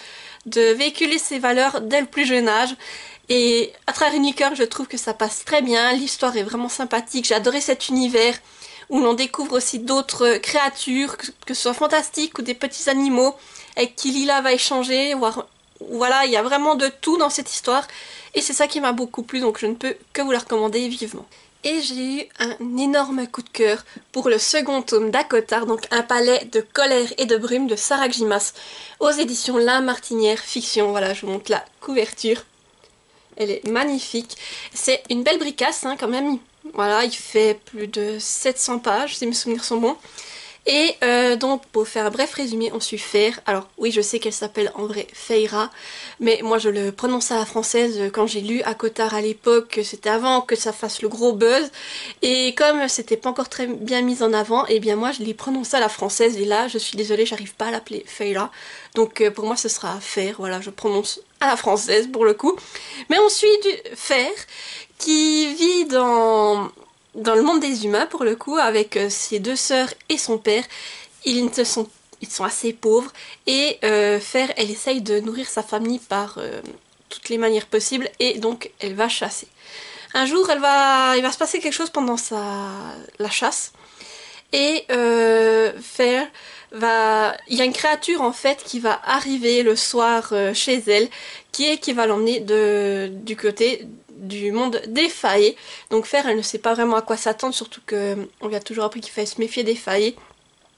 véhiculer ses valeurs dès le plus jeune âge. Et à travers une licorne, je trouve que ça passe très bien. L'histoire est vraiment sympathique. J'ai adoré cet univers où l'on découvre aussi d'autres créatures, que ce soit fantastiques ou des petits animaux avec qui Lila va échanger. Voilà, il y a vraiment de tout dans cette histoire. Et c'est ça qui m'a beaucoup plu, donc je ne peux que vous la recommander vivement. Et j'ai eu un énorme coup de cœur pour le second tome d'Acotar, donc Un palais de colère et de brume de Sarah Gjimas, aux éditions La Martinière Fiction. Voilà, je vous montre la couverture. Elle est magnifique. C'est une belle bricasse hein, quand même. Voilà, il fait plus de 700 pages, si mes souvenirs sont bons. Et donc, pour faire un bref résumé, on suit Fer. Alors, oui, je sais qu'elle s'appelle en vrai Feira, mais moi, je le prononce à la française quand j'ai lu Acotar à l'époque. C'était avant que ça fasse le gros buzz. Et comme c'était pas encore très bien mis en avant, et bien moi, je l'ai prononcé à la française. Et là, je suis désolée, j'arrive pas à l'appeler Feira. Donc, pour moi, ce sera Fer. Voilà, je prononce à la française, pour le coup. Mais on suit Fer, qui vit dans le monde des humains pour le coup, avec ses deux sœurs et son père. Ils sont assez pauvres et Fer, elle essaye de nourrir sa famille par toutes les manières possibles et donc elle va chasser. Un jour, il va se passer quelque chose pendant la chasse et Fer il y a une créature en fait qui va arriver le soir chez elle qui va l'emmener du côté du monde des failles. Donc Fer, elle ne sait pas vraiment à quoi s'attendre, surtout qu'on lui a toujours appris qu'il fallait se méfier des failles.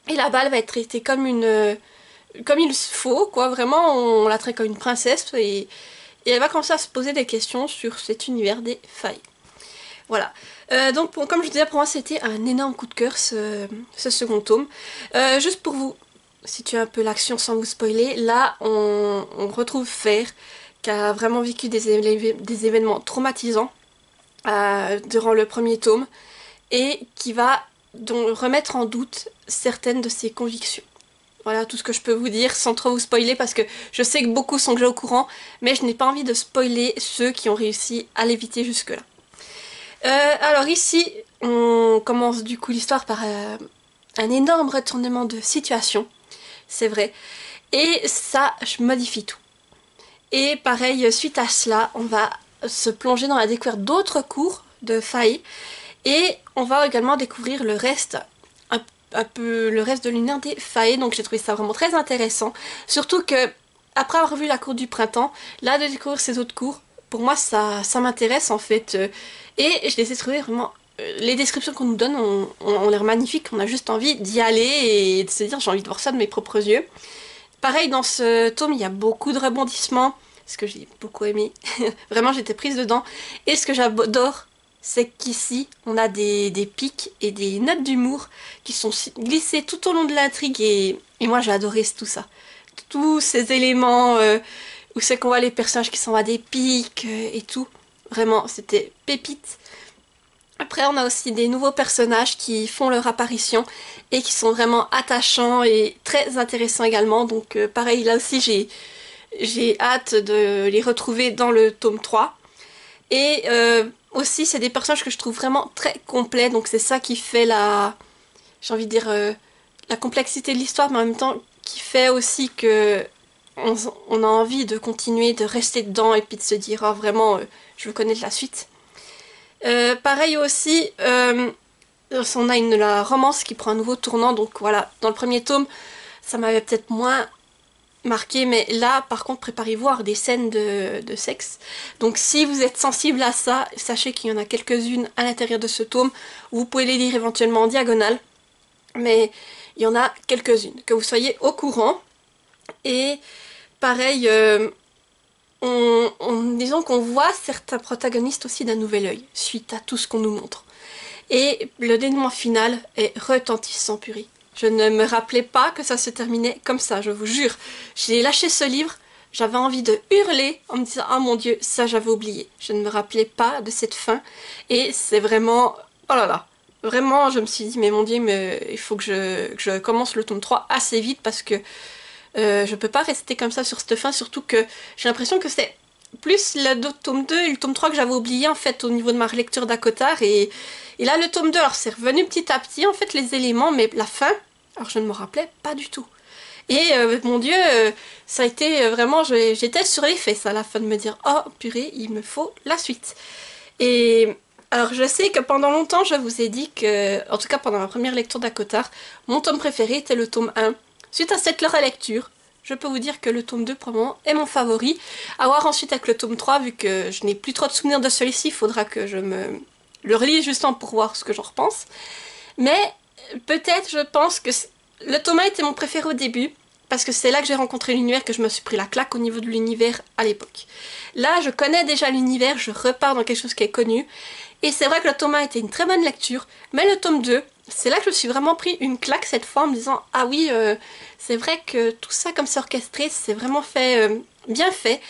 Et là-bas, elle va être traitée comme il faut, quoi. Vraiment, on la traite comme une princesse et elle va commencer à se poser des questions sur cet univers des failles. Voilà. Donc, comme je disais, pour moi, c'était un énorme coup de cœur, ce second tome. Juste pour vous situer un peu l'action sans vous spoiler, là, on retrouve Fer, qui a vraiment vécu des événements traumatisants durant le premier tome, et qui va donc remettre en doute certaines de ses convictions. Voilà tout ce que je peux vous dire sans trop vous spoiler, parce que je sais que beaucoup sont déjà au courant, mais je n'ai pas envie de spoiler ceux qui ont réussi à l'éviter jusque-là. Alors ici, on commence du coup l'histoire par un énorme retournement de situation, c'est vrai, et ça modifie tout. Et pareil, suite à cela, on va se plonger dans la découverte d'autres cours de failles, et on va également découvrir le reste, un peu le reste de l'univers des failles, donc j'ai trouvé ça vraiment très intéressant, surtout que après avoir vu la cour du printemps, là de découvrir ces autres cours, pour moi ça m'intéresse en fait, et je les ai trouvées vraiment, les descriptions qu'on nous donne ont l'air magnifiques, on a juste envie d'y aller et de se dire j'ai envie de voir ça de mes propres yeux. Pareil, dans ce tome, il y a beaucoup de rebondissements, ce que j'ai beaucoup aimé. Vraiment, j'étais prise dedans. Et ce que j'adore, c'est qu'ici, on a des pics et des notes d'humour qui sont glissées tout au long de l'intrigue. Et moi, j'ai adoré tout ça. Tous ces éléments où c'est qu'on voit les personnages qui s'en vont à des pics et tout. Vraiment, c'était pépite. Après, on a aussi des nouveaux personnages qui font leur apparition et qui sont vraiment attachants et très intéressants également. Donc pareil, là aussi, j'ai hâte de les retrouver dans le tome 3. Et aussi, c'est des personnages que je trouve vraiment très complets, donc c'est ça qui fait j'ai envie de dire, la complexité de l'histoire, mais en même temps qui fait aussi que on a envie de continuer, de rester dedans et puis de se dire, oh, vraiment, je veux connaître la suite. Pareil aussi, on a la romance qui prend un nouveau tournant, donc voilà, dans le premier tome, ça m'avait peut-être moins marqué, mais là, par contre, préparez-vous à avoir des scènes de sexe. Donc si vous êtes sensible à ça, sachez qu'il y en a quelques-unes à l'intérieur de ce tome. Vous pouvez les lire éventuellement en diagonale, mais il y en a quelques-unes, que vous soyez au courant. Et pareil, disons qu'on voit certains protagonistes aussi d'un nouvel œil, suite à tout ce qu'on nous montre. Et le dénouement final est retentissant purée. Je ne me rappelais pas que ça se terminait comme ça, je vous jure. J'ai lâché ce livre, j'avais envie de hurler en me disant « Ah mon Dieu, ça j'avais oublié ». Je ne me rappelais pas de cette fin. Et c'est vraiment... Oh là là. Vraiment, je me suis dit « Mais mon Dieu, mais il faut que je commence le tome 3 assez vite parce que je peux pas rester comme ça sur cette fin. » Surtout que j'ai l'impression que c'est plus le tome 2 et le tome 3 que j'avais oublié en fait au niveau de ma relecture d'Akotar. Et là, le tome 2, alors c'est revenu petit à petit en fait les éléments, mais la fin... Alors je ne me rappelais pas du tout. Et mon Dieu, ça a été vraiment... J'étais sur les fesses à la fin de me dire « Oh purée, il me faut la suite ». Et alors je sais que pendant longtemps, je vous ai dit que... En tout cas pendant ma première lecture d'Akotar, mon tome préféré était le tome 1. Suite à cette relecture, je peux vous dire que le tome 2 pour le moment est mon favori. À voir ensuite avec le tome 3, vu que je n'ai plus trop de souvenirs de celui-ci, il faudra que je me le relise justement pour voir ce que j'en repense. Mais... peut-être, je pense que le tome 1 était mon préféré au début, parce que c'est là que j'ai rencontré l'univers, que je me suis pris la claque au niveau de l'univers à l'époque. Là, je connais déjà l'univers, je repars dans quelque chose qui est connu, et c'est vrai que le tome 1 était une très bonne lecture, mais le tome 2, c'est là que je me suis vraiment pris une claque cette fois en me disant « Ah oui, c'est vrai que tout ça comme c'est orchestré, c'est vraiment fait, bien fait.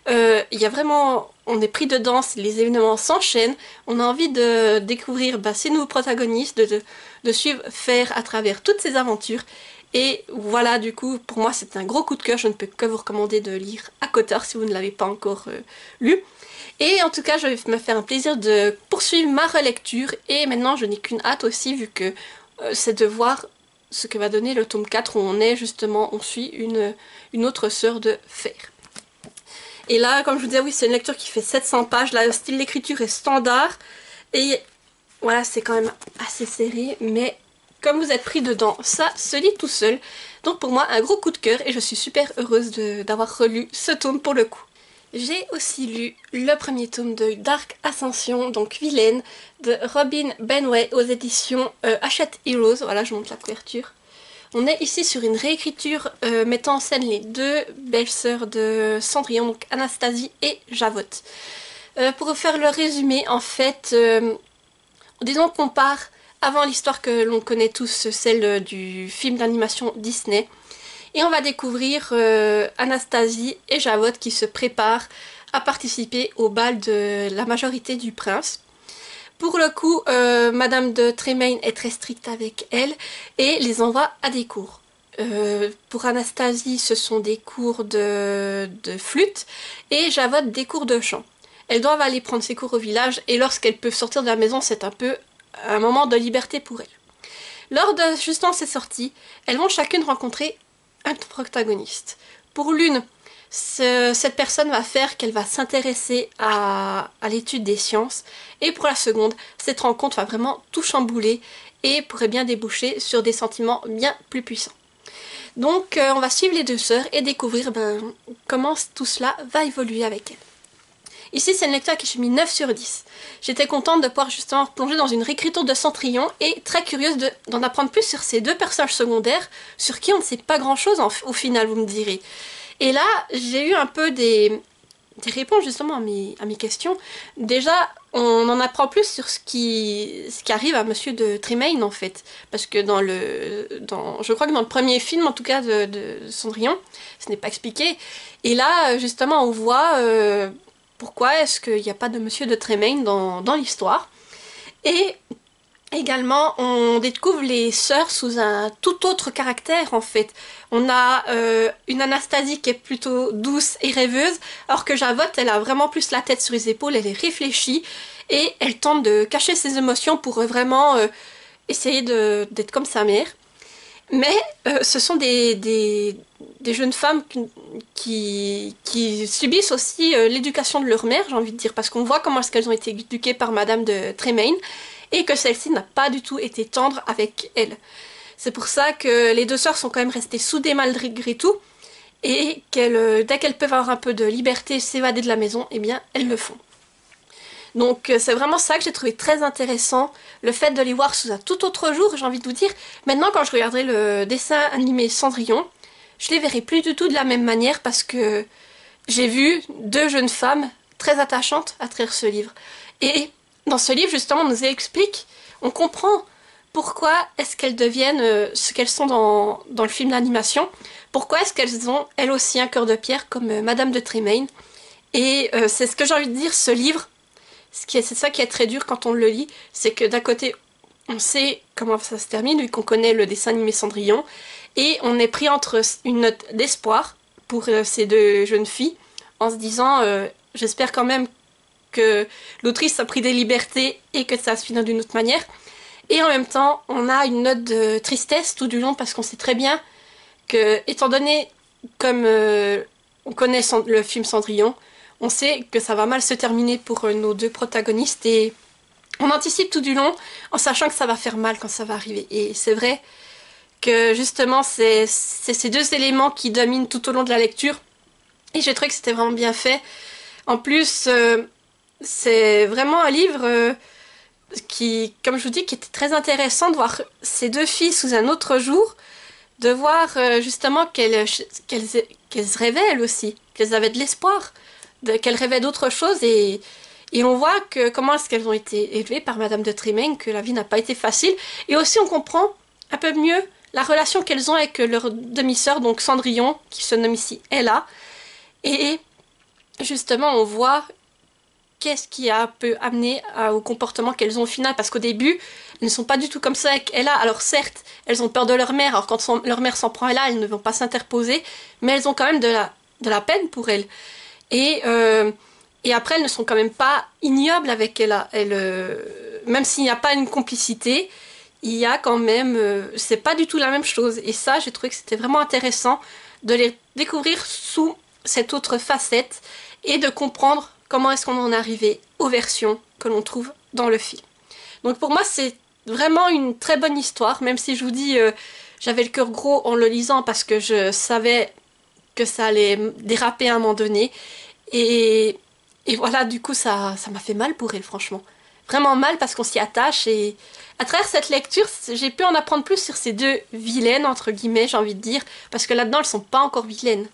Il y a vraiment... on est pris dedans, les événements s'enchaînent, on a envie de découvrir ces nouveaux protagonistes, de suivre Fer à travers toutes ces aventures. Et voilà, du coup, pour moi, c'est un gros coup de cœur. Je ne peux que vous recommander de lire Akotar si vous ne l'avez pas encore lu. Et en tout cas, je vais me faire un plaisir de poursuivre ma relecture. Et maintenant, je n'ai qu'une hâte aussi, vu que c'est de voir ce que va donner le tome 4, où on est justement, on suit une autre sœur de Fer. Et là, comme je vous disais, oui, c'est une lecture qui fait 700 pages. Là, le style d'écriture est standard. Et voilà, c'est quand même assez serré. Mais comme vous êtes pris dedans, ça se lit tout seul. Donc pour moi, un gros coup de cœur. Et je suis super heureuse d'avoir relu ce tome pour le coup. J'ai aussi lu le premier tome de Dark Ascension, donc Vilaine, de Robin Benway aux éditions Hachette Heroes. Voilà, je montre la couverture. On est ici sur une réécriture mettant en scène les deux belles-sœurs de Cendrillon, donc Anastasie et Javotte. Pour vous faire le résumé, en fait, disons qu'on part avant l'histoire que l'on connaît tous, celle du film d'animation Disney. Et on va découvrir Anastasie et Javotte qui se préparent à participer au bal de la majorité du prince. Pour le coup, Madame de Tremaine est très stricte avec elle et les envoie à des cours. Pour Anastasie, ce sont des cours de flûte et Javotte des cours de chant. Elles doivent aller prendre ses cours au village et lorsqu'elles peuvent sortir de la maison, c'est un peu un moment de liberté pour elles. Lors de justement ces sorties, elles vont chacune rencontrer un protagoniste. Pour l'une, cette personne va faire qu'elle va s'intéresser à l'étude des sciences, et pour la seconde, cette rencontre va vraiment tout chambouler et pourrait bien déboucher sur des sentiments bien plus puissants. Donc on va suivre les deux sœurs et découvrir comment tout cela va évoluer avec elles. Ici, c'est une lecture qui j'ai mis 9 sur 10. J'étais contente de pouvoir justement plonger dans une réécriture de Cendrillon et très curieuse d'en apprendre plus sur ces deux personnages secondaires, sur qui on ne sait pas grand-chose au final, vous me direz. Et là, j'ai eu un peu des réponses justement à mes questions. Déjà, on en apprend plus sur ce qui arrive à Monsieur de Tremaine en fait. Parce que je crois que dans le premier film, en tout cas de Cendrillon, ce n'est pas expliqué. Et là, justement, on voit pourquoi est-ce qu'il n'y a pas de Monsieur de Tremaine dans l'histoire. Et Également, on découvre les sœurs sous un tout autre caractère en fait. On a une Anastasie qui est plutôt douce et rêveuse, alors que Javotte, elle a vraiment plus la tête sur les épaules, elle est réfléchie et elle tente de cacher ses émotions pour vraiment essayer d'être comme sa mère. Mais ce sont des jeunes femmes qui subissent aussi l'éducation de leur mère, j'ai envie de dire, parce qu'on voit comment est-ce qu'elles ont été éduquées par Madame de Tremaine, et que celle-ci n'a pas du tout été tendre avec elles. C'est pour ça que les deux sœurs sont quand même restées soudées malgré tout, et dès qu'elles peuvent avoir un peu de liberté, s'évader de la maison, eh bien, elles le font. Donc c'est vraiment ça que j'ai trouvé très intéressant, le fait de les voir sous un tout autre jour, j'ai envie de vous dire. Maintenant, quand je regarderai le dessin animé Cendrillon, je les verrai plus du tout de la même manière parce que j'ai vu deux jeunes femmes très attachantes à travers ce livre. Et dans ce livre, justement, on nous explique, on comprend pourquoi est-ce qu'elles deviennent ce qu'elles sont dans le film d'animation, pourquoi est-ce qu'elles ont, elles aussi, un cœur de pierre comme Madame de Tremaine. Et c'est ce que j'ai envie de dire, ce livre, c'est ça qui est très dur quand on le lit, c'est que d'un côté, on sait comment ça se termine, vu qu'on connaît le dessin animé Cendrillon, et on est pris entre une note d'espoir pour ces deux jeunes filles, en se disant, j'espère quand même que l'autrice a pris des libertés et que ça se finit d'une autre manière. Et en même temps, on a une note de tristesse tout du long, parce qu'on sait très bien que, étant donné, comme on connaît le film Cendrillon, on sait que ça va mal se terminer pour nos deux protagonistes et on anticipe tout du long en sachant que ça va faire mal quand ça va arriver. Et c'est vrai que justement c'est ces deux éléments qui dominent tout au long de la lecture et j'ai trouvé que c'était vraiment bien fait. En plus, c'est vraiment un livre qui, comme je vous dis, qui était très intéressant de voir ces deux filles sous un autre jour, de voir justement qu'elles rêvaient elles aussi, qu'elles avaient de l'espoir, qu'elles rêvaient d'autre chose et on voit que comment est-ce qu'elles ont été élevées par Madame de Tremaine, que la vie n'a pas été facile. Et aussi on comprend un peu mieux la relation qu'elles ont avec leur demi-sœur, donc Cendrillon, qui se nomme ici Ella. Et justement on voit qu'est-ce qui a peu amené au comportement qu'elles ont au final, parce qu'au début, elles ne sont pas du tout comme ça avec Ella. Alors certes, elles ont peur de leur mère, alors quand leur mère s'en prend à Ella, elles ne vont pas s'interposer, mais elles ont quand même de la peine pour elle. Et après, elles ne sont quand même pas ignobles avec Ella. Même s'il n'y a pas une complicité, il y a quand même... c'est pas du tout la même chose. Et ça, j'ai trouvé que c'était vraiment intéressant de les découvrir sous cette autre facette et de comprendre comment est-ce qu'on en est arrivé aux versions que l'on trouve dans le film. Donc pour moi, c'est vraiment une très bonne histoire, même si je vous dis, j'avais le cœur gros en le lisant parce que je savais que ça allait déraper à un moment donné. Et voilà, du coup, ça m'a fait mal pour elle, franchement. Vraiment mal parce qu'on s'y attache. Et à travers cette lecture, j'ai pu en apprendre plus sur ces deux vilaines, entre guillemets, j'ai envie de dire. Parce que là-dedans, elles sont pas encore vilaines.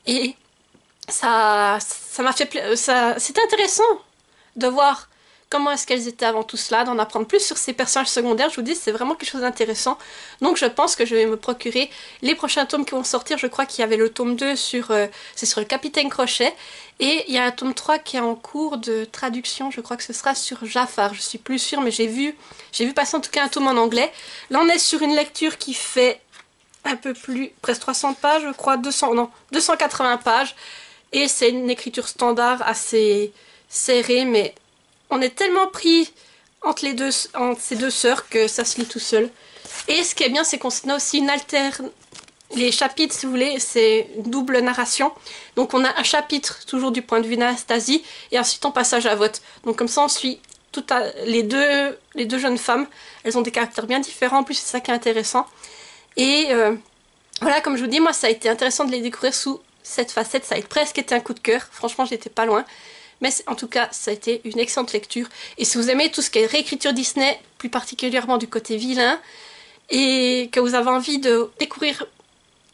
Et ça m'a fait... C'était intéressant de voir comment est-ce qu'elles étaient avant tout cela, d'en apprendre plus sur ces personnages secondaires. Je vous dis, c'est vraiment quelque chose d'intéressant. Donc je pense que je vais me procurer les prochains tomes qui vont sortir. Je crois qu'il y avait le tome 2 c'est sur le Capitaine Crochet. Et il y a un tome 3 qui est en cours de traduction. Je crois que ce sera sur Jafar. Je suis plus sûre, mais j'ai vu passer en tout cas un tome en anglais. Là, on est sur une lecture qui fait un peu plus, presque 300 pages, je crois, 280 pages. Et c'est une écriture standard assez serrée, mais on est tellement pris entre ces deux sœurs que ça se lit tout seul. Et ce qui est bien, c'est qu'on a aussi les chapitres, si vous voulez, c'est une double narration. Donc on a un chapitre toujours du point de vue d'Anastasie et ensuite on passe à Javotte. Donc comme ça on suit les deux jeunes femmes. Elles ont des caractères bien différents, en plus c'est ça qui est intéressant. Et voilà, comme je vous dis, moi ça a été intéressant de les découvrir sous cette facette. Ça a presque été un coup de cœur, franchement j'étais pas loin. Mais en tout cas, ça a été une excellente lecture. Et si vous aimez tout ce qui est réécriture Disney, plus particulièrement du côté vilain, et que vous avez envie de découvrir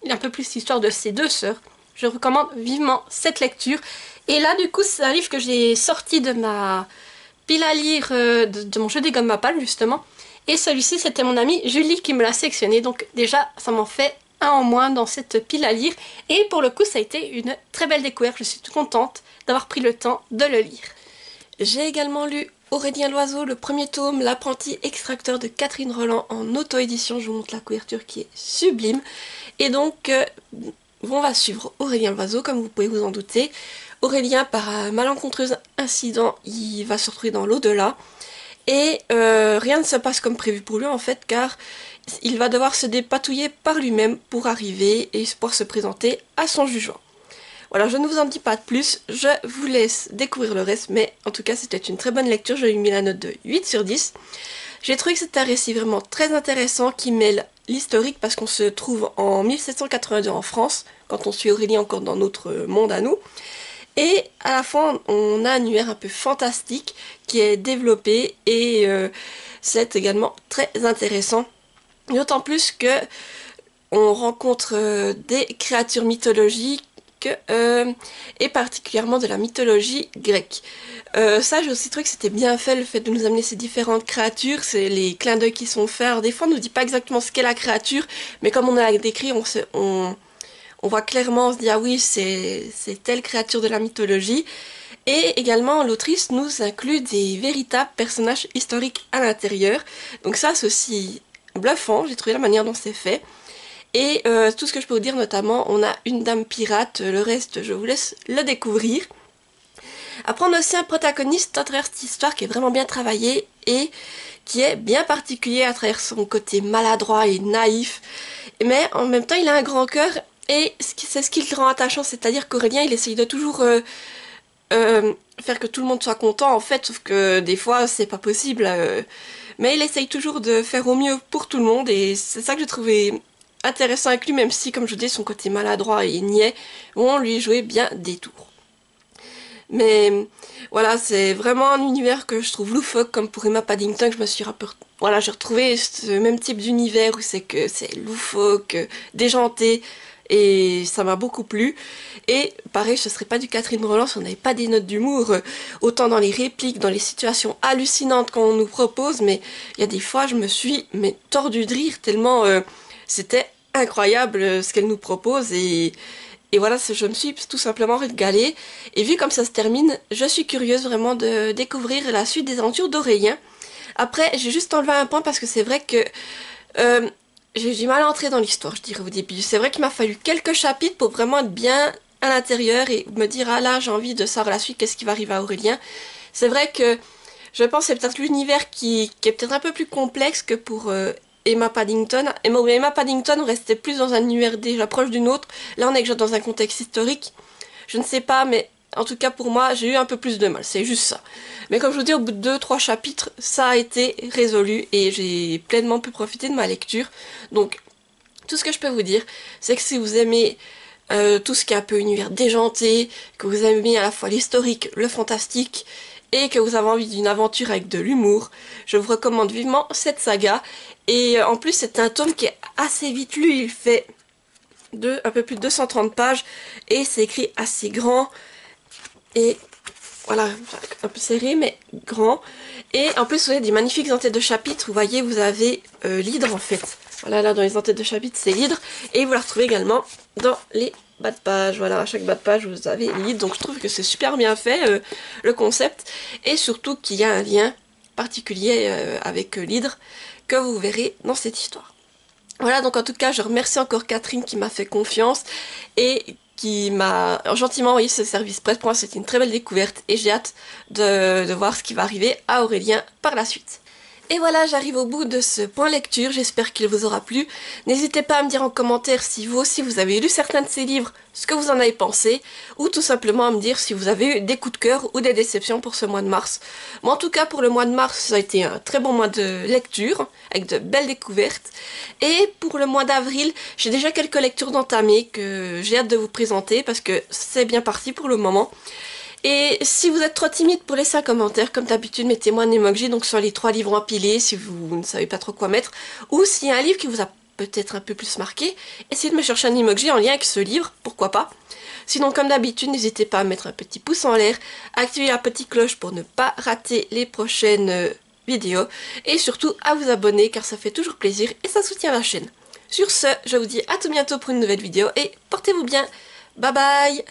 un peu plus l'histoire de ces deux sœurs, je recommande vivement cette lecture. Et là, du coup, c'est un livre que j'ai sorti de ma pile à lire, de mon jeu des gommes à palme, justement. Et celui-ci, c'était mon amie Julie qui me l'a sélectionné. Donc déjà, ça m'en fait un en moins dans cette pile à lire. Et pour le coup, ça a été une très belle découverte. Je suis toute contente d'avoir pris le temps de le lire. J'ai également lu Aurélien Loiseau, le premier tome, L'apprenti extracteur de Catherine Roland en auto-édition. Je vous montre la couverture qui est sublime. Et donc, on va suivre Aurélien Loiseau, comme vous pouvez vous en douter. Aurélien, par un malencontreux incident, il va se retrouver dans l'au-delà. Et rien ne se passe comme prévu pour lui en fait, car il va devoir se dépatouiller par lui-même pour arriver et pouvoir se présenter à son jugement. Voilà, je ne vous en dis pas de plus, je vous laisse découvrir le reste, mais en tout cas c'était une très bonne lecture, je lui ai mis la note de 8 sur 10. J'ai trouvé que c'est un récit vraiment très intéressant qui mêle l'historique parce qu'on se trouve en 1782 en France, quand on suit Aurélien encore dans notre monde à nous. Et à la fois on a un univers un peu fantastique qui est développé et c'est également très intéressant. D'autant plus que on rencontre des créatures mythologiques et particulièrement de la mythologie grecque. Ça, j'ai aussi trouvé que c'était bien fait, le fait de nous amener ces différentes créatures, c'est les clins d'œil qui sont faits. Alors, des fois, on ne nous dit pas exactement ce qu'est la créature, mais comme on a décrit, on voit clairement, on se dit, ah oui, c'est telle créature de la mythologie. Et également, l'autrice nous inclut des véritables personnages historiques à l'intérieur. Donc ça, c'est aussi bluffant, j'ai trouvé la manière dont c'est fait. Et tout ce que je peux vous dire, notamment, on a une dame pirate, le reste, je vous laisse le découvrir. Après, on a aussi un protagoniste à travers cette histoire qui est vraiment bien travaillé et qui est bien particulier à travers son côté maladroit et naïf. Mais en même temps, il a un grand cœur et c'est ce qui le rend attachant, c'est-à-dire qu'Aurélien, il essaye de toujours faire que tout le monde soit content, en fait, sauf que des fois, c'est pas possible. Mais il essaye toujours de faire au mieux pour tout le monde et c'est ça que j'ai trouvé intéressant avec lui, même si, comme je vous dis, son côté maladroit et niais vont lui jouer bien des tours. Mais voilà, c'est vraiment un univers que je trouve loufoque, comme pour Emma Paddington, que je me suis voilà, j'ai retrouvé ce même type d'univers où c'est loufoque, déjanté, et ça m'a beaucoup plu. Et pareil, ce serait pas du Catherine Roland si on n'avait pas des notes d'humour, autant dans les répliques, dans les situations hallucinantes qu'on nous propose, mais il y a des fois, je me suis tordue de rire tellement c'était incroyable ce qu'elle nous propose et voilà, je me suis tout simplement régalée. Et vu comme ça se termine, je suis curieuse vraiment de découvrir la suite des aventures d'Aurélien. Après, j'ai juste enlevé un point parce que c'est vrai que j'ai du mal à entrer dans l'histoire, je dirais au début. C'est vrai qu'il m'a fallu quelques chapitres pour vraiment être bien à l'intérieur et me dire, ah là, j'ai envie de savoir la suite, qu'est-ce qui va arriver à Aurélien. C'est vrai que je pense que c'est peut-être l'univers qui est peut-être un peu plus complexe que pour Emma Paddington. Emma Paddington, on restait plus dans un univers déjà proche d'une autre. Là, on est déjà dans un contexte historique. Je ne sais pas, mais en tout cas pour moi, j'ai eu un peu plus de mal. C'est juste ça. Mais comme je vous dis, au bout de 2-3 chapitres, ça a été résolu et j'ai pleinement pu profiter de ma lecture. Donc, tout ce que je peux vous dire, c'est que si vous aimez tout ce qui est un peu univers déjanté, que vous aimez à la fois l'historique, le fantastique, et que vous avez envie d'une aventure avec de l'humour, je vous recommande vivement cette saga. Et en plus, c'est un tome qui est assez vite lu, il fait un peu plus de 230 pages, et c'est écrit assez grand, et voilà, un peu serré, mais grand. Et en plus, vous avez des magnifiques entêtes de chapitres, vous voyez, vous avez l'hydre en fait. Voilà, là dans les entêtes de chapitres, c'est l'hydre, et vous la retrouvez également dans les bas de page. Voilà, à chaque bas de page, vous avez l'hydre, donc je trouve que c'est super bien fait, le concept, et surtout qu'il y a un lien particulier avec l'hydre que vous verrez dans cette histoire. Voilà, donc en tout cas, je remercie encore Catherine qui m'a fait confiance et qui m'a gentiment envoyé ce service presse. Pour moi, c'était une très belle découverte et j'ai hâte de voir ce qui va arriver à Aurélien par la suite. Et voilà, j'arrive au bout de ce point lecture, j'espère qu'il vous aura plu. N'hésitez pas à me dire en commentaire si vous aussi vous avez lu certains de ces livres, ce que vous en avez pensé, ou tout simplement à me dire si vous avez eu des coups de cœur ou des déceptions pour ce mois de mars. Moi en tout cas pour le mois de mars, ça a été un très bon mois de lecture, avec de belles découvertes. Et pour le mois d'avril, j'ai déjà quelques lectures d'entamées que j'ai hâte de vous présenter parce que c'est bien parti pour le moment. Et si vous êtes trop timide pour laisser un commentaire, comme d'habitude, mettez-moi un emoji, donc sur les 3 livres empilés, si vous ne savez pas trop quoi mettre. Ou s'il y a un livre qui vous a peut-être un peu plus marqué, essayez de me chercher un emoji en lien avec ce livre, pourquoi pas. Sinon, comme d'habitude, n'hésitez pas à mettre un petit pouce en l'air, activer la petite cloche pour ne pas rater les prochaines vidéos, et surtout à vous abonner, car ça fait toujours plaisir et ça soutient la chaîne. Sur ce, je vous dis à tout bientôt pour une nouvelle vidéo, et portez-vous bien. Bye bye!